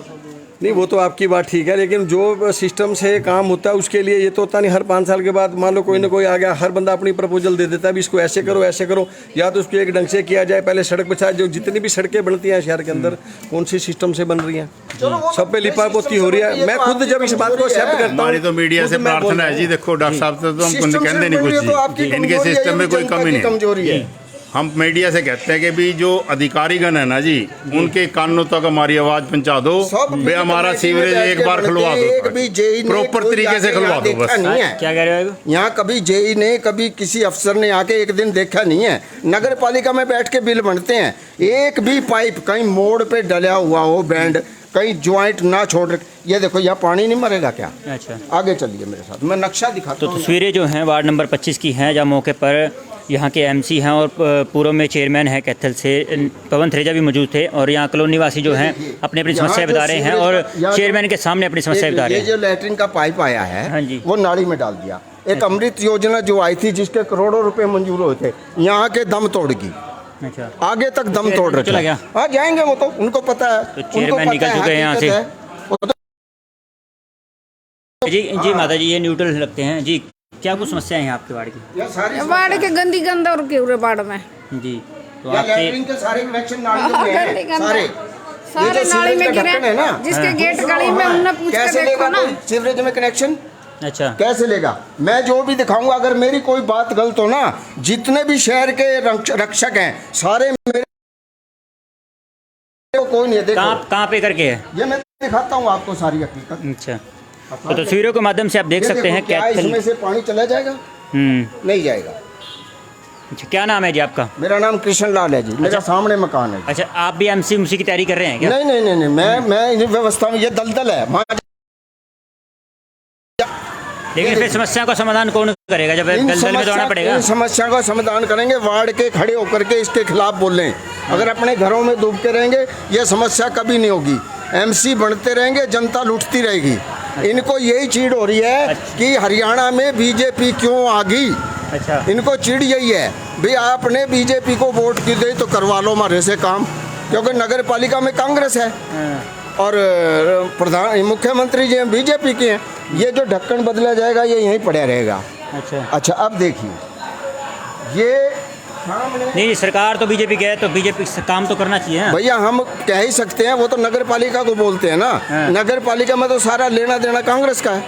नहीं, वो तो आपकी बात ठीक है, लेकिन जो सिस्टम से काम होता है उसके लिए ये तो होता नहीं। हर 5 साल के बाद मान लो कोई ना कोई आ गया, हर बंदा अपनी प्रपोजल दे देता है, भी इसको ऐसे करो ऐसे करो, या तो उसको एक ढंग से किया जाए। पहले सड़क बिछा, जो जितनी भी सड़कें बनती हैं शहर के अंदर, कौन सी सिस्टम से बन रही हैं, सब पे लिपा पोती हो रही है। मैं खुद जब इस बात को एक्सेप्ट करता हूँ, हमारी तो मीडिया से प्रार्थना है जी, देखो डॉक्टर साहब से तो हम कहते नहीं कुछ जी, इनके सिस्टम में कोई कमी नहीं। हम मीडिया से कहते हैं कि भी जो अधिकारीगण है ना जी, उनके कानों तक हमारी आवाज पहुंचा दो, वे हमारा सीवरेज एक बार खुलवा दो, प्रॉपर तरीके से खुलवा दो बस। क्या कह रहे हो? यहाँ कभी जेई ने, कभी किसी अफसर ने आके एक दिन देखा नहीं है। नगर पालिका में बैठ के बिल बनते हैं, एक भी पाइप कहीं मोड़ पे डला हुआ हो, बैंड कहीं ज्वाइंट ना छोड़ रखे। ये देखो, यहाँ पानी नहीं मरेगा क्या? अच्छा, आगे चलिए मेरे साथ, मैं नक्शा दिखाता हूँ। तो तस्वीरें जो हैं वार्ड नंबर 25 की हैं, जहाँ मौके पर यहाँ के एमसी हैं और पूर्व में चेयरमैन हैं कैथल से पवन थरेजा भी मौजूद थे, और यहाँ कॉलोनी निवासी जो हैं अपनी अपनी समस्या बता रहे हैं, और चेयरमैन के सामने अपनी समस्या बता रहे हैं। ये जो लैट्रिन का पाइप आया है, हाँ जी, वो नाली में डाल दिया। एक अमृत योजना जो आई थी, जिसके करोड़ों रुपए मंजूर हुए थे, यहाँ के दम तोड़गी। अच्छा, आगे तक दम तोड़ रखा है। हाँ, जाएंगे वो, तो उनको पता है। तो चेयरमैन निकल चुके हैं यहाँ से। जी माता जी, ये न्यूट्रल लगते हैं जी, क्या कुछ समस्या है आपके वार्ड की? वार्ड के गंदी गंद और पूरे वार्ड में जी, तो आपके सारे कनेक्शन सारे नाली में गिरे ना, जिसके गेट गली में उन्हें पूछ के देखो ना, सीवरेज में कनेक्शन अच्छा कैसे लेगा? मैं जो भी दिखाऊंगा, अगर मेरी कोई बात गलत हो ना, जितने भी शहर के रक्षक हैं सारे मेरे, कोई नहीं है। देखो कहाँ पे करके है, ये मैं दिखाता हूँ आपको सारी हकीकत। अच्छा, तो तस्वीरों के माध्यम से आप देख सकते हैं क्या इसमें से पानी चला जाएगा? नहीं जाएगा। अच्छा, क्या नाम है जी आपका? मेरा नाम कृष्ण लाल है जी। मेरा सामने मकान है। अच्छा, आप भी एमसी की तैयारी कर रहे हैं क्या? नहीं, मैं इन व्यवस्था में, ये दलदल है। लेकिन फिर समस्या का समाधान कौन करेगा जब दलदल में दौड़ना पड़ेगा? इन समस्या का समाधान करेंगे वार्ड के खड़े होकर के इसके खिलाफ बोलें। अगर अपने घरों में डूब के रहेंगे ये समस्या कभी नहीं होगी। एमसी बनते रहेंगे, जनता लुटती रहेगी। इनको यही चीड़ हो रही है कि हरियाणा में बीजेपी क्यों आ गई। अच्छा, इनको चिड़ यही है भाई आपने बीजेपी को वोट की दे तो करवा लो हमारे से काम, क्योंकि नगर पालिका में कांग्रेस है और प्रधान मुख्यमंत्री जी बीजेपी के हैं। ये जो ढक्कन बदला जाएगा ये यहीं पड़ा रहेगा। अच्छा अब देखिए ये नहीं, सरकार तो बीजेपी की है तो बीजेपी काम तो करना चाहिए ना भैया। हम कह ही सकते हैं, वो तो नगर पालिका को बोलते हैं ना। नगर पालिका में तो सारा लेना देना कांग्रेस का है,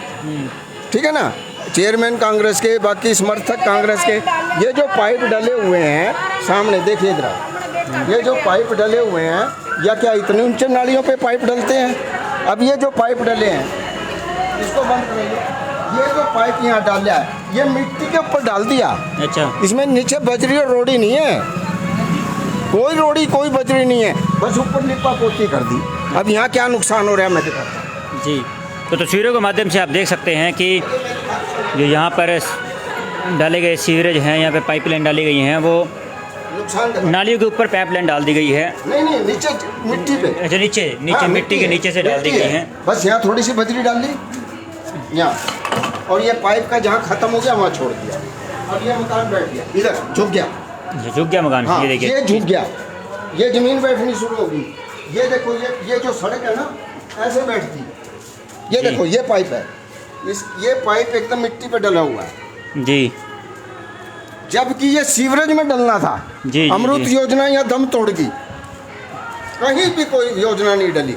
ठीक है ना। चेयरमैन कांग्रेस के, बाकी समर्थक कांग्रेस के। ये जो पाइप डले हुए हैं सामने देखिए इधर, ये जो पाइप डले हुए हैं या क्या इतने ऊंचे नालियों पे पाइप डलते हैं? अब ये जो पाइप डले हैं इसको बंद करेंगे। ये जो पाइप यहाँ डाला है ये मिट्टी के ऊपर डाल दिया। अच्छा, इसमें नीचे बजरी और रोड़ी नहीं है, कोई रोड़ी कोई बजरी नहीं है, बस ऊपर लिपा पोती कर दी। अब यहाँ क्या नुकसान हो रहा है मैं दिखाता हूँ जी। तो तस्वीरों के माध्यम से आप देख सकते हैं कि जो यहाँ पर डाले गए सीवरेज हैं, यहाँ पे पाइपलाइन डाली गई हैं, वो नुकसान नालियों के ऊपर पाइपलाइन डाल दी गई है। नहीं नीचे मिट्टी पे। अच्छा, नीचे मिट्टी के नीचे से डाल दी गई है। बस यहाँ थोड़ी सी बजरी डाल दी यहाँ, और ये पाइप का जहाँ खत्म हो गया वहाँ छोड़ दिया। अब ये मकान बैठ गया, इधर झुक गया मकान। हाँ, ये देखिए, ये झुक गया, ये जमीन बैठनी शुरू होगी। ये देखो ये जो सड़क है ना ऐसे बैठती है। ये देखो ये पाइप है, ये पाइप एकदम मिट्टी पे डला हुआ है जी, जबकि ये सीवरेज में डलना था। जी, अमृत योजना यहाँ दम तोड़ गई, कहीं भी कोई योजना नहीं डली।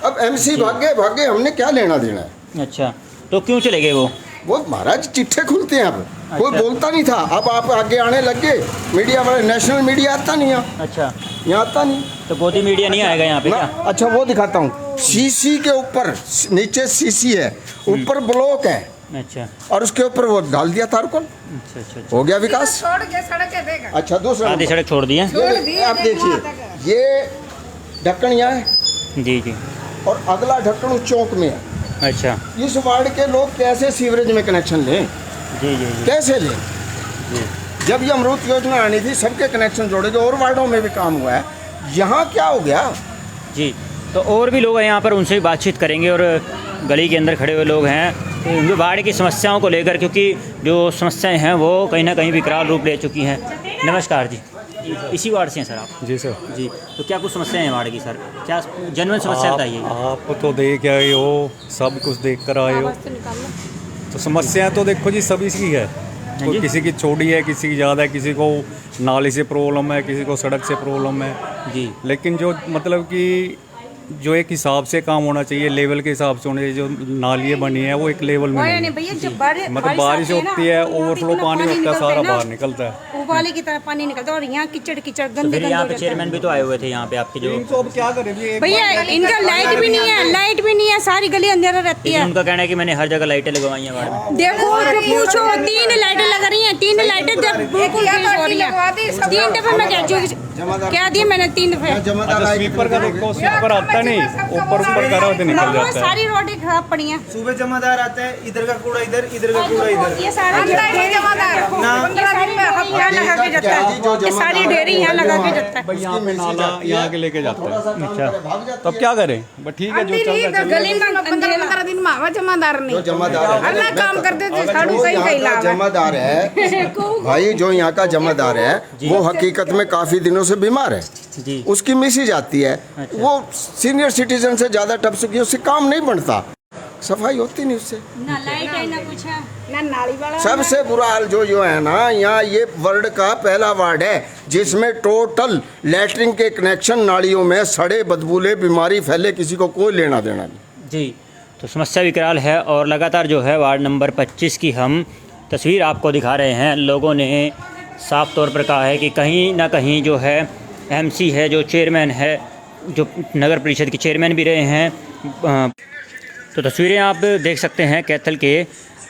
अब एमसी भागे हमने क्या लेना देना है। अच्छा, तो क्यों चले गए वो महाराज चिट्ठे खुलते हैं अब। कोई बोलता नहीं था, अब आप आगे आने लग गए। मीडिया वाले, नेशनल मीडिया आता नहीं यहाँ। अच्छा, यहाँ आता नहीं तो गोदी मीडिया नहीं आएगा यहाँ पे क्या? अच्छा वो दिखाता हूँ। सीसी के ऊपर नीचे सीसी है, ऊपर ब्लॉक है। अच्छा, और उसके ऊपर वो डाल दिया तारकोल। अच्छा, हो गया विकास। छोड़ के सड़क है देगा। अच्छा दूसरा आधी सड़क छोड़ दी है। आप देखिए ये ढक्कन यहाँ है जी, और अगला ढक्कन उस चौक में है। अच्छा, इस वार्ड के लोग कैसे सीवरेज में कनेक्शन लें? जी, कैसे लें? जब ये अमृत योजना आनी थी सबके कनेक्शन जोड़े, जो और वार्डों में भी काम हुआ है, यहाँ क्या हो गया जी। तो और भी लोग हैं यहाँ पर, उनसे भी बातचीत करेंगे। और गली के अंदर खड़े हुए लोग हैं जो वार्ड की समस्याओं को लेकर, क्योंकि जो समस्याएं हैं वो कहीं ना कहीं विकराल रूप ले चुकी हैं। नमस्कार जी, इसी वार्ड से हैं सर आप? जी सर जी। तो क्या कुछ समस्याएं हैं वार्ड की सर? क्या जनवन समस्या बताइए। आप तो देख आए हो, सब कुछ देख कर आए हो, तो समस्याएं तो देखो जी सभी की है। कोई किसी की छोटी है, किसी की ज़्यादा है, किसी को नाली से प्रॉब्लम है, किसी को सड़क से प्रॉब्लम है जी। लेकिन जो मतलब कि जो एक हिसाब से काम होना चाहिए, लेवल के हिसाब से होने चाहिए। जो नालियाँ बनी है वो एक लेवल में नहीं है। मतलब बारिश होती है, ओवरफ्लो पानी होता है, सारा बाहर निकलता है, उबाले की तरह पानी निकलता है। और यहाँ कीचड़ गंदे फिर यहाँ पे चेयरमैन भी तो आए हुए थे यहाँ पे आपके जो। तो अब क्या करें भैया, इनका लाइट भी नहीं है, सारी गली अंधेरा रहती है। उनका कहना है कि मैंने हर जगह लाइटें लगवाई हैं वार्ड में। देखो पूछो, 3 लाइटें लग रही हैं, 3 लाइटें जब बिल्कुल हो रही है। 3 दफे मैं क्या दी मैंने, 3 दफे। स्वीपर का देखो, स्वीपर आता नहीं, ऊपर करा होते निकल जाता है। सारी रोडें खराब पड़ी हैं। सुबह जमादार आता है, इधर का कूड़ा इधर, इधर का कूड़ा इधर। ये सारा जमादार 15 दिन में हफ्ता लगा के जाता है। ये सारी डेयरी यहाँ लगा के जाता है। यहाँ पे नाला यहाँ के लेके जाता है। अच्छा, तो अब क्या करें? बट ठीक है, जो चल रहा है। गली में 15 दिन में आवा जमादार नहीं, अल्लाह काम करते थे। जमादार है भाई, जो यहाँ का जमादार है वो हकीकत में काफी दिनों से बीमार है जी। उसकी मिसी जाती है। वो सीनियर सिटीजन से ज्यादा टपसुकी, उससे काम नहीं बनता, सफाई होती नहीं उससे। ना लाइट है ना कुछ है, ना नाली वाला। सबसे बुरा हाल जो है ना, यहाँ ये वर्ल्ड का पहला वार्ड है जिसमें टोटल लैट्रिन के कनेक्शन नालियों में सड़े, बदबूले, बीमारी फैले, किसी को कोई लेना देना नहीं जी। तो समस्या विकराल है और लगातार जो है वार्ड नंबर 25 की हम तस्वीर आपको दिखा रहे हैं। लोगों ने साफ तौर पर कहा है कि कहीं ना कहीं जो है एमसी है, जो चेयरमैन है, जो नगर परिषद के चेयरमैन भी रहे हैं, तो तस्वीरें आप देख सकते हैं कैथल के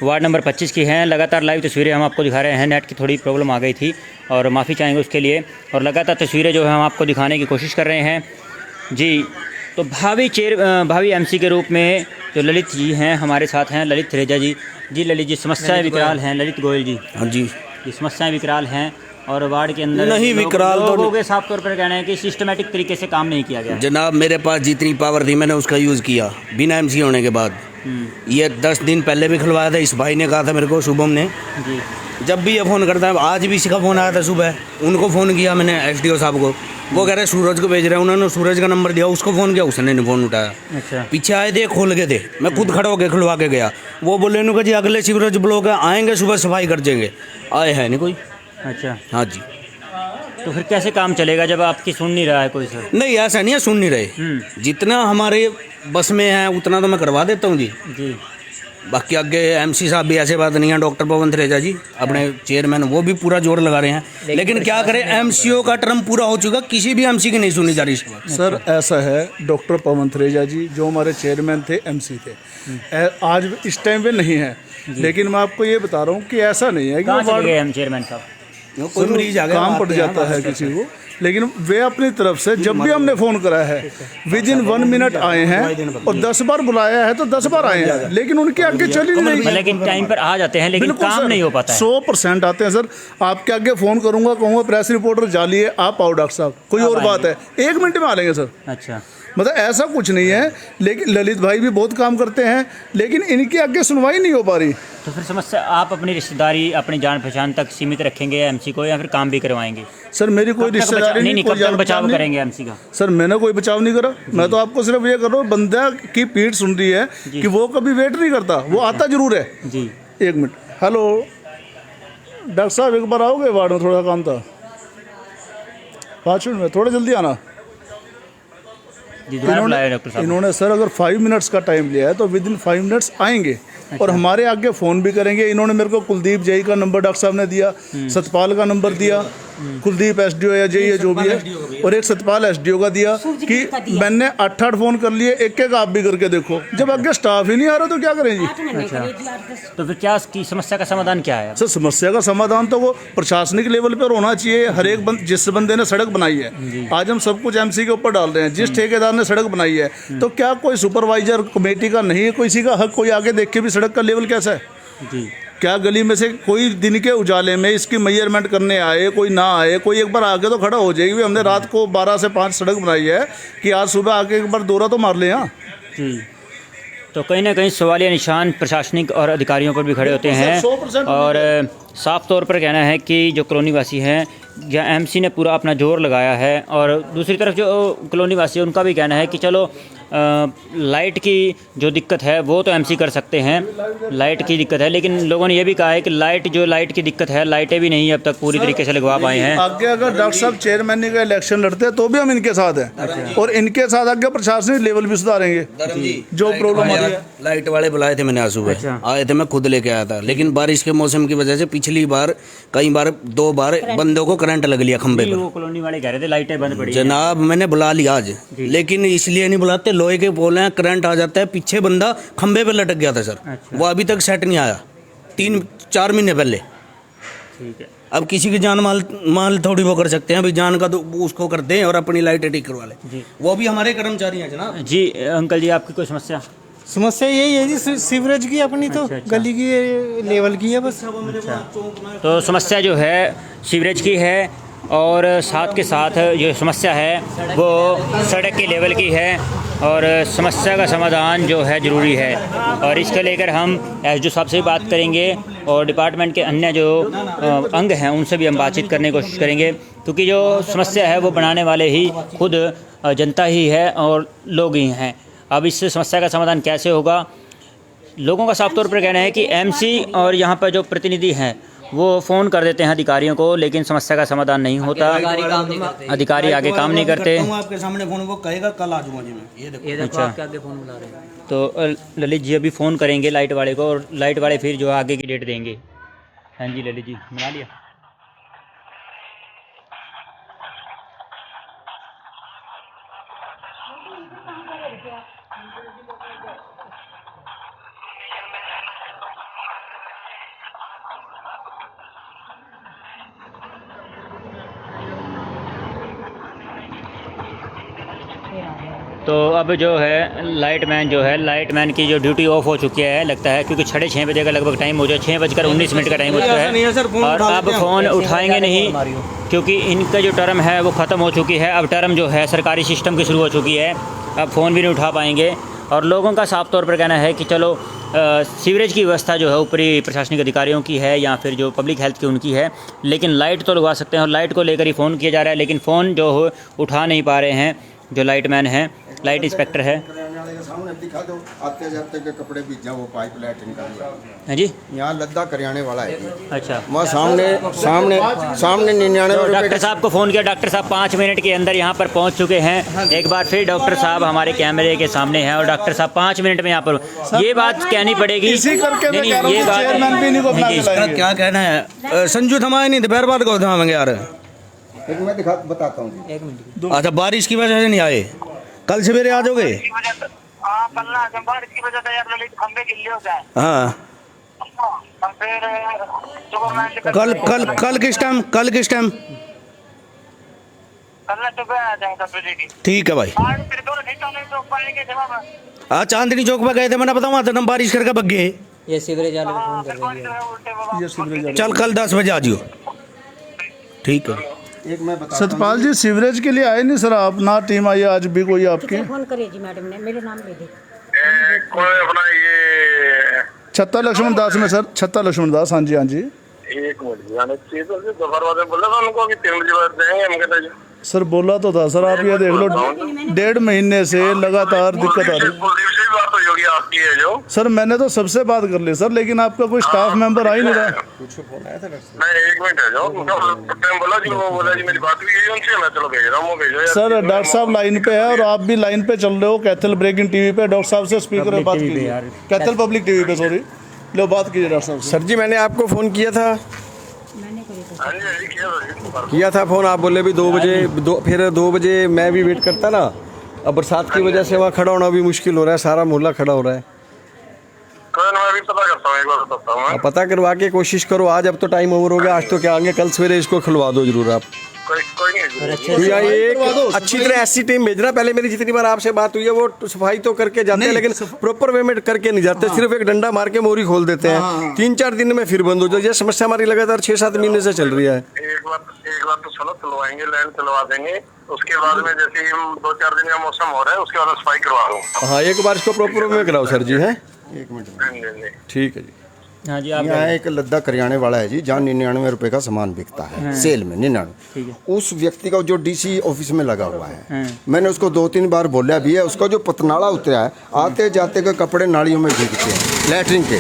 वार्ड नंबर 25 की हैं। लगातार लाइव तस्वीरें हम आपको दिखा रहे हैं। नेट की थोड़ी प्रॉब्लम आ गई थी और माफ़ी चाहेंगे उसके लिए, और लगातार तस्वीरें जो है हम आपको दिखाने की कोशिश कर रहे हैं जी। तो भावी एमसी के रूप में जो ललित जी हैं हमारे साथ हैं, ललित थरेजा जी। जी ललित जी, समस्याएं विकराल हैं। ललित गोयल जी, हाँ जी, ये समस्याएं विकराल हैं और वार्ड के अंदर नहीं विकराल तो लोगों के साफ तौर पर कहना है कि सिस्टमेटिक तरीके से काम नहीं किया गया। जनाब मेरे पास जितनी पावर थी मैंने उसका यूज़ किया बिना एमसी होने के बाद। ये 10 दिन पहले भी खुलवाया था, इस भाई ने कहा था मेरे को, शुभम ने जी। जब भी ये फ़ोन करता है, आज भी इसी का फ़ोन आया था सुबह, उनको फ़ोन किया मैंने एसडीओ साहब को, वो कह रहे सूरज को भेज रहे हैं, उन्होंने सूरज का नंबर दिया, उसको फ़ोन किया, उसने नहीं फ़ोन उठाया। अच्छा। पीछे आए थे, खोल के थे, मैं खुद खड़ा होकर खुलवा के गया। वो बोले इनको जी अगले सीवरेज ब्लॉक है, आएंगे सुबह सफाई कर देंगे, आए हैं नहीं कोई। अच्छा, हाँ जी। तो फिर कैसे काम चलेगा जब आपकी सुन नहीं रहा है कोई सर? नहीं ऐसा नहीं है, सुन नहीं रहे, जितना हमारे बस में है उतना तो मैं करवा देता हूँ जी। बाकी आगे एमसी साहब भी ऐसे बात नहीं है, डॉक्टर पवन थरेजा जी अपने चेयरमैन, वो भी पूरा जोर लगा रहे हैं, लेकिन क्या करें, एमसीओ का टर्म पूरा हो चुका, किसी भी एमसी की नहीं सुनी जा रही। सर ऐसा है, डॉक्टर पवन थरेजा जी जो हमारे चेयरमैन थे, एमसी थे, आज इस टाइम पे नहीं है, लेकिन मैं आपको ये बता रहा हूँ कि ऐसा नहीं है कि कहाँ चले गए हम चेयरमैन साहब? कोई मरीज आ गया, काम पड़ जाता है किसी को, लेकिन वे अपनी तरफ से जब भी हमने फ़ोन करा है विद इन 1 मिनट आए हैं, और 10 बार बुलाया है तो 10 बार आए हैं, लेकिन उनके आगे चली नहीं। लेकिन टाइम पर आ जाते हैं, लेकिन काम नहीं हो पाता है। 100% आते हैं सर। आपके आगे फ़ोन करूंगा, कहूँगा प्रेस रिपोर्टर जालिए, आप आओ डॉक्टर साहब, कोई और बात है, 1 मिनट में आ लेंगे सर। अच्छा, मतलब ऐसा कुछ नहीं है, लेकिन ललित भाई भी बहुत काम करते हैं, लेकिन इनके आगे सुनवाई नहीं हो पा रही। तो फिर समस्या, आप अपनी रिश्तेदारी, अपनी जान पहचान तक सीमित रखेंगे एमसी को, या फिर काम भी करवाएंगे? सर मेरी कोई रिश्तेदारी नहीं, कोई कब तक बचाव करेंगे एमसी का? सर मैंने कोई बचाव नहीं करा, मैं तो आपको सिर्फ ये कर रहा हूँ, बंदा की पीठ सुन रही है कि वो कभी वेट नहीं करता, वो आता जरूर है जी। 1 मिनट, हेलो डॉक्टर साहब एक बार आओगे वार्ड में, थोड़ा काम था, 5 मिनट में, थोड़ा जल्दी आना। इन्होंने सर अगर 5 मिनट्स का टाइम लिया है तो विद इन 5 मिनट्स आएंगे। और हमारे आगे फ़ोन भी करेंगे। इन्होंने मेरे को कुलदीप जेई का नंबर डॉक्टर साहब ने दिया, सतपाल का नंबर दिया, कुलदीप एसडीओ या जेई जो भी है, और एक सतपाल एसडीओ का दिया कि मैंने 8 फ़ोन कर लिए, एक आप भी करके देखो। जब आगे स्टाफ ही नहीं आ रहा तो क्या करें जी? अच्छा, तो फिर क्या की समस्या का समाधान क्या है? सर समस्या का समाधान तो वो प्रशासनिक लेवल पर होना चाहिए। हर एक जिस बंदे ने सड़क बनाई है, आज हम सब कुछ एमसी के ऊपर डाल रहे हैं, जिस ठेकेदार ने सड़क बनाई है, तो क्या कोई सुपरवाइजर कमेटी का नहीं है किसी का हक? कोई आगे देख के भी सड़क का लेवल कैसा है जी? क्या गली में से कोई दिन के उजाले में इसकी मेजरमेंट करने आए, कोई ना आए, कोई एक बार आके तो खड़ा हो जाएगी भी हमने रात को 12 से 5 सड़क बनाई है कि आज सुबह आके एक बार दौरा तो मार ले। यहाँ जी, तो कहीं ना कहीं सवालिया निशान प्रशासनिक और अधिकारियों पर भी खड़े होते हैं, और साफ तौर पर कहना है कि जो कॉलोनी वासी हैं या एमसी ने पूरा अपना जोर लगाया है, और दूसरी तरफ जो कॉलोनी वासी है उनका भी कहना है कि चलो लाइट की जो दिक्कत है वो तो एमसी कर सकते हैं, लाइट की दिक्कत है, लेकिन लोगों ने ये भी कहा है कि लाइट की दिक्कत है, लाइटें भी नहीं अब तक पूरी तरीके से लगवा पाए हैं। आगे अगर डॉक्टर साहब चेयरमैन का इलेक्शन लड़ते हैं तो भी हम इनके साथ हैं, और इनके साथ आगे प्रशासनिक लेवल भी सुधारेंगे। जो प्रॉब्लम आ रही है, लाइट वाले बुलाए थे मैंने आज सुबह, आए थे, मैं खुद लेके आया था, लेकिन बारिश के मौसम की वजह से पिछली बार कई बार 2 बार बंदों को करंट लग लिया खंबे पर। वो कॉलोनी वाले कह रहे थे लाइटें बंद पड़ी जनाब, मैंने बुला लिया आज, लेकिन इसलिए नहीं बुलाते, लोहे के पोल हैं, करंट आ जाता है, पीछे बंदा खंबे पे लटक गया था सर। अच्छा। वो अभी तक सेट नहीं आया, 3-4 महीने पहले। ठीक है, अब किसी की जान माल थोड़ी वो कर सकते हैं भाई, जान का तो उसको कर दें और अपनी लाइटें ठीक करवा लें, वो भी हमारे कर्मचारी हैं जनाब। जी अंकल जी, आपकी कोई समस्या? समस्या यही है जी, सीवरेज की अपनी तो गली की लेवल की है बस। तो समस्या जो है सीवरेज की है, और साथ के साथ जो समस्या है वो सड़क के लेवल की है, और समस्या का समाधान जो है ज़रूरी है, और इसको लेकर हम एसडीओ साहब से भी बात करेंगे, और डिपार्टमेंट के अन्य जो अंग हैं उनसे भी हम बातचीत करने की कोशिश करेंगे, क्योंकि जो समस्या है वो बनाने वाले ही खुद जनता ही है और लोग ही हैं। अब इस समस्या का समाधान कैसे होगा? लोगों का साफ तौर पर कहना है कि एमसी और यहाँ पर जो प्रतिनिधि हैं वो फ़ोन कर देते हैं अधिकारियों को, लेकिन समस्या का समाधान नहीं होता, अधिकारी आगे काम नहीं करते। आपके सामने फोन वो कहेगा कल आ जाऊंगा जी मैं, ये देखो। अच्छा, आपके आगे फ़ोन बुला रहे हैं, तो ललित जी अभी फ़ोन करेंगे लाइट वाले को, और लाइट वाले फिर जो आगे की डेट देंगे। हाँ जी ललित जी, बना लिया। तो अब जो है लाइटमैन की जो ड्यूटी ऑफ हो चुकी है लगता है, क्योंकि 6:30 बजे का लगभग टाइम हो जाए, 6:19 का टाइम हो चुका है और अब फ़ोन उठाएंगे नहीं, क्योंकि इनका जो टर्म है वो ख़त्म हो चुकी है। अब टर्म जो है सरकारी सिस्टम की शुरू हो चुकी है, अब फ़ोन भी नहीं उठा पाएंगे। और लोगों का साफ तौर पर कहना है कि चलो सीवरेज की व्यवस्था जो है ऊपरी प्रशासनिक अधिकारियों की है या फिर जो पब्लिक हेल्थ की उनकी है, लेकिन लाइट तो लगवा सकते हैं और लाइट को लेकर ही फ़ोन किया जा रहा है, लेकिन फ़ोन जो हो उठा नहीं पा रहे हैं जो लाइटमैन हैं, लाइट इंस्पेक्टर है। सामने दिखा दो, आते जाते के कपड़े भीजा वो पाइप लैट्रिन का है जी, यहाँ लद्दा करियाने वाला है। अच्छा, वहाँ सामने 99 डॉक्टर साहब को फ़ोन किया, डॉक्टर साहब 5 मिनट के अंदर यहाँ पर पहुँच चुके हैं। एक बार फिर डॉक्टर साहब हमारे कैमरे के सामने हैं और डॉक्टर साहब 5 मिनट में यहाँ पर, ये बात कहनी पड़ेगी। ये बात क्या कहना है, संजू थमाए नहीं दोपहर बाद को थमाएंगे यार। एक मैं बताता हूँ। अच्छा, बारिश की वजह से नहीं आए, कल सवेरे आ जाओगे? हाँ, कल किस टाइम? ठीक है भाई। हाँ, चांदनी चौक पर गए थे, मैंने बताऊँ तो बारिश करके भग गए। ये सीवरेज वाले को फोन कर देंगे। चल कल 10 बजे आ जाओ। ठीक है। एक मैं बता, सतपाल जी सीवरेज के लिए आए नहीं सर आप? ना टीम आई आज भी कोई आपकी? फोन करे जी मैडम ने, मेरे नाम ले दे। अपना ये छत्ता लक्ष्मण दास में सर, छत्ता लक्ष्मण दास। हाँ जी हाँ जी। एक मिनट आने चाहिए तो दोपहर बाद बोला था उनको कि 3 बजे बाद जाएंगे, हम कहते हैं सर बोला तो था सर, आप ये देख लो 1.5 महीने से लगातार दिक्कत आ रही। कुलदीप से भी बात हुई होगी आपकी है जो? सर मैंने तो सबसे बात कर ली सर, लेकिन आपका कोई स्टाफ मेंबर आ ही नहीं रहा। मैं 1 मिनट है जो बोला जी, वो बोला जी मेरी बात भी हुई उनसे, मैं चलो भेज रहा हूँ, भेजो। सर डॉक्टर साहब लाइन पे है और आप भी लाइन पे चल रहे हो, कैथल ब्रेकिंग टीवी पे। डॉक्टर साहब से स्पीकर पे बात कीजिए, कैथल पब्लिक टीवी पे, सॉरी। लो बात कीजिए डॉक्टर साहब से। सर जी मैंने आपको फ़ोन किया था फ़ोन, आप बोले भी 2 बजे, फिर 2 बजे मैं भी वेट करता ना। अब बरसात की वजह से वहाँ खड़ा होना भी मुश्किल हो रहा है, सारा मोहल्ला खड़ा हो रहा है। मैं भी पता करता हूँ, एक बार बताता हूँ। पता करवा के कोशिश करो आज, अब तो टाइम ओवर हो गया, आज तो क्या आएंगे, कल सवेरे इसको खुलवा दो जरूर आप। कोई नहीं, तो यहाँ एक अच्छी तरह ऐसी टीम भेजना। पहले मेरी जितनी बार आपसे बात हुई है वो सफाई तो करके जाते हैं, लेकिन प्रॉपर वे में करके नहीं जाते। सिर्फ एक डंडा मार के मोरी खोल देते हैं, 3-4 दिन में फिर बंद हो जाए। ये समस्या हमारी लगातार 6-7 महीने से चल रही है। एक बार तो सुनो, चलवाएंगे, लाइन चलवा देंगे, उसके बाद में जैसे 2-4 दिन का मौसम हो रहा है उसके बाद सफाई करवा दूँ। हाँ, एक बार इसको प्रॉपर वे में कराओ सर जी। है, 1 मिनट। ठीक है जी। हाँ जी, यहाँ एक लद्दा करियाने वाला है जी, जहाँ 99 रुपए का सामान बिकता है सेल में, 99। उस व्यक्ति का जो डीसी ऑफिस में लगा हुआ है, मैंने उसको 2-3 बार बोला भी है, उसका जो पतनाड़ा उतरा है, आते जाते के कपड़े नालियों में भीगते हैं लैट्रिन के।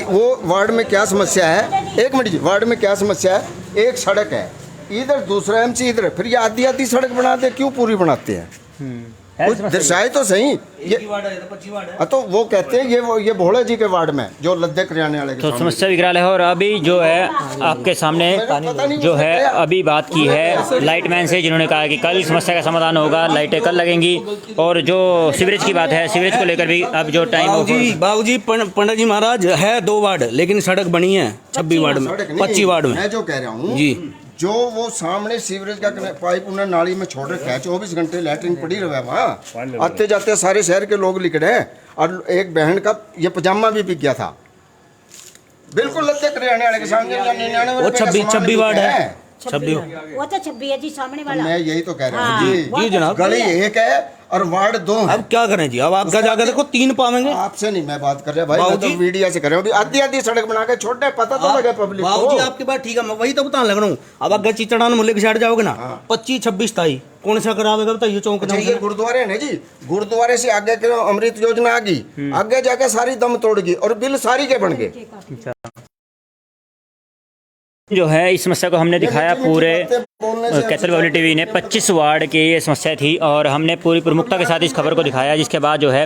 वो वार्ड में क्या समस्या है, 1 मिनट जी, वार्ड में क्या समस्या है, एक सड़क है इधर, दूसरा एमसी इधर, फिर ये आधी सड़क बनाते, क्यों पूरी बनाते हैं? कुछ दर्शाए तो सही। ये तो वो कहते हैं ये भोले जी के वार्ड में जो लद्दे करियाने वाले तो समस्या विकराल है। और अभी जो है आपके सामने जो है अभी बात की है लाइटमैन से, जिन्होंने कहा कि कल समस्या का समाधान होगा, लाइटें कल लगेंगी। और जो सीवरेज की बात है, सीवरेज को लेकर भी अब जो टाइम बाबूजी पंडित जी महाराज है 2 वार्ड, लेकिन सड़क बनी है 26 वार्ड में, 25 वार्ड में। मैं जो कह रहा हूँ जी, जो वो सामने सीवरेज का पाइप उन्हें नाली में छोड़ रखा है, 24 घंटे लैट्रिन पड़ी रहा है वहाँ, आते जाते सारे शहर के लोग लिख रहे हैं। और एक बहन का ये पजामा भी बिक गया था, बिल्कुल लद्दे करियाने वाले के सामने। वो 26 वार्ड है, 26 वो तो 26 है जी, सामने वाला। मैं यही तो कह रहा हूँ जी जनाब। गली 1 है और वार्ड 2 है। अब क्या करें जी, अब आपका जाकर देखो 3 पावेंगे। आपसे नहीं मैं बात कर रहा भाई, मैं तो मीडिया से कर रहा हूँ। आधी सड़क बना के छोड़ दे, पता तो लगे पब्लिक को। जी आपकी बात ठीक है, मैं वही तो बताने लग रहा हूँ। अब अगर चिचड़ान मुल्ले की साइड जाओगे ना, 25-26 ताई कौन सा करावेगा बताइए? चौक ये गुरुद्वारे है जी, गुरुद्वारे से आगे के अमृत योजना आ गई, आगे जाके सारी दम तोड़ गई और बिल सारी के बन गए। जो है इस समस्या को हमने दिखाया पूरे कैथल पब्लिक टीवी ने। 25 वार्ड की ये समस्या थी और हमने पूरी प्रमुखता के साथ इस खबर को दिखाया, जिसके बाद जो है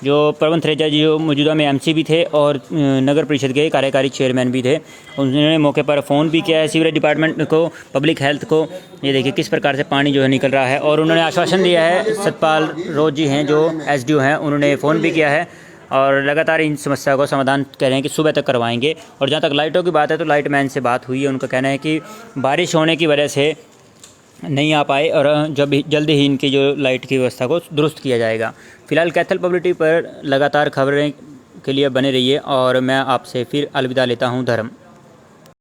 जो प्रवन थरेजा जी जो मौजूदा में एमसी भी थे और नगर परिषद के कार्यकारी चेयरमैन भी थे, उन्होंने मौके पर फ़ोन भी किया है सीवरेज डिपार्टमेंट को, पब्लिक हेल्थ को। ये देखिए किस प्रकार से पानी जो है निकल रहा है। और उन्होंने आश्वासन दिया है, सतपाल रोज जी हैं जो एसडीओ हैं, उन्होंने फ़ोन भी किया है और लगातार इन समस्या को समाधान कह रहे हैं कि सुबह तक करवाएंगे। और जहाँ तक लाइटों की बात है तो लाइटमैन से बात हुई है, उनका कहना है कि बारिश होने की वजह से नहीं आ पाए और जल्दी ही इनकी जो लाइट की व्यवस्था को दुरुस्त किया जाएगा। फिलहाल कैथल पब्लिक टीवी पर लगातार खबरें के लिए बने रहिए और मैं आपसे फिर अलविदा लेता हूँ। धर्म।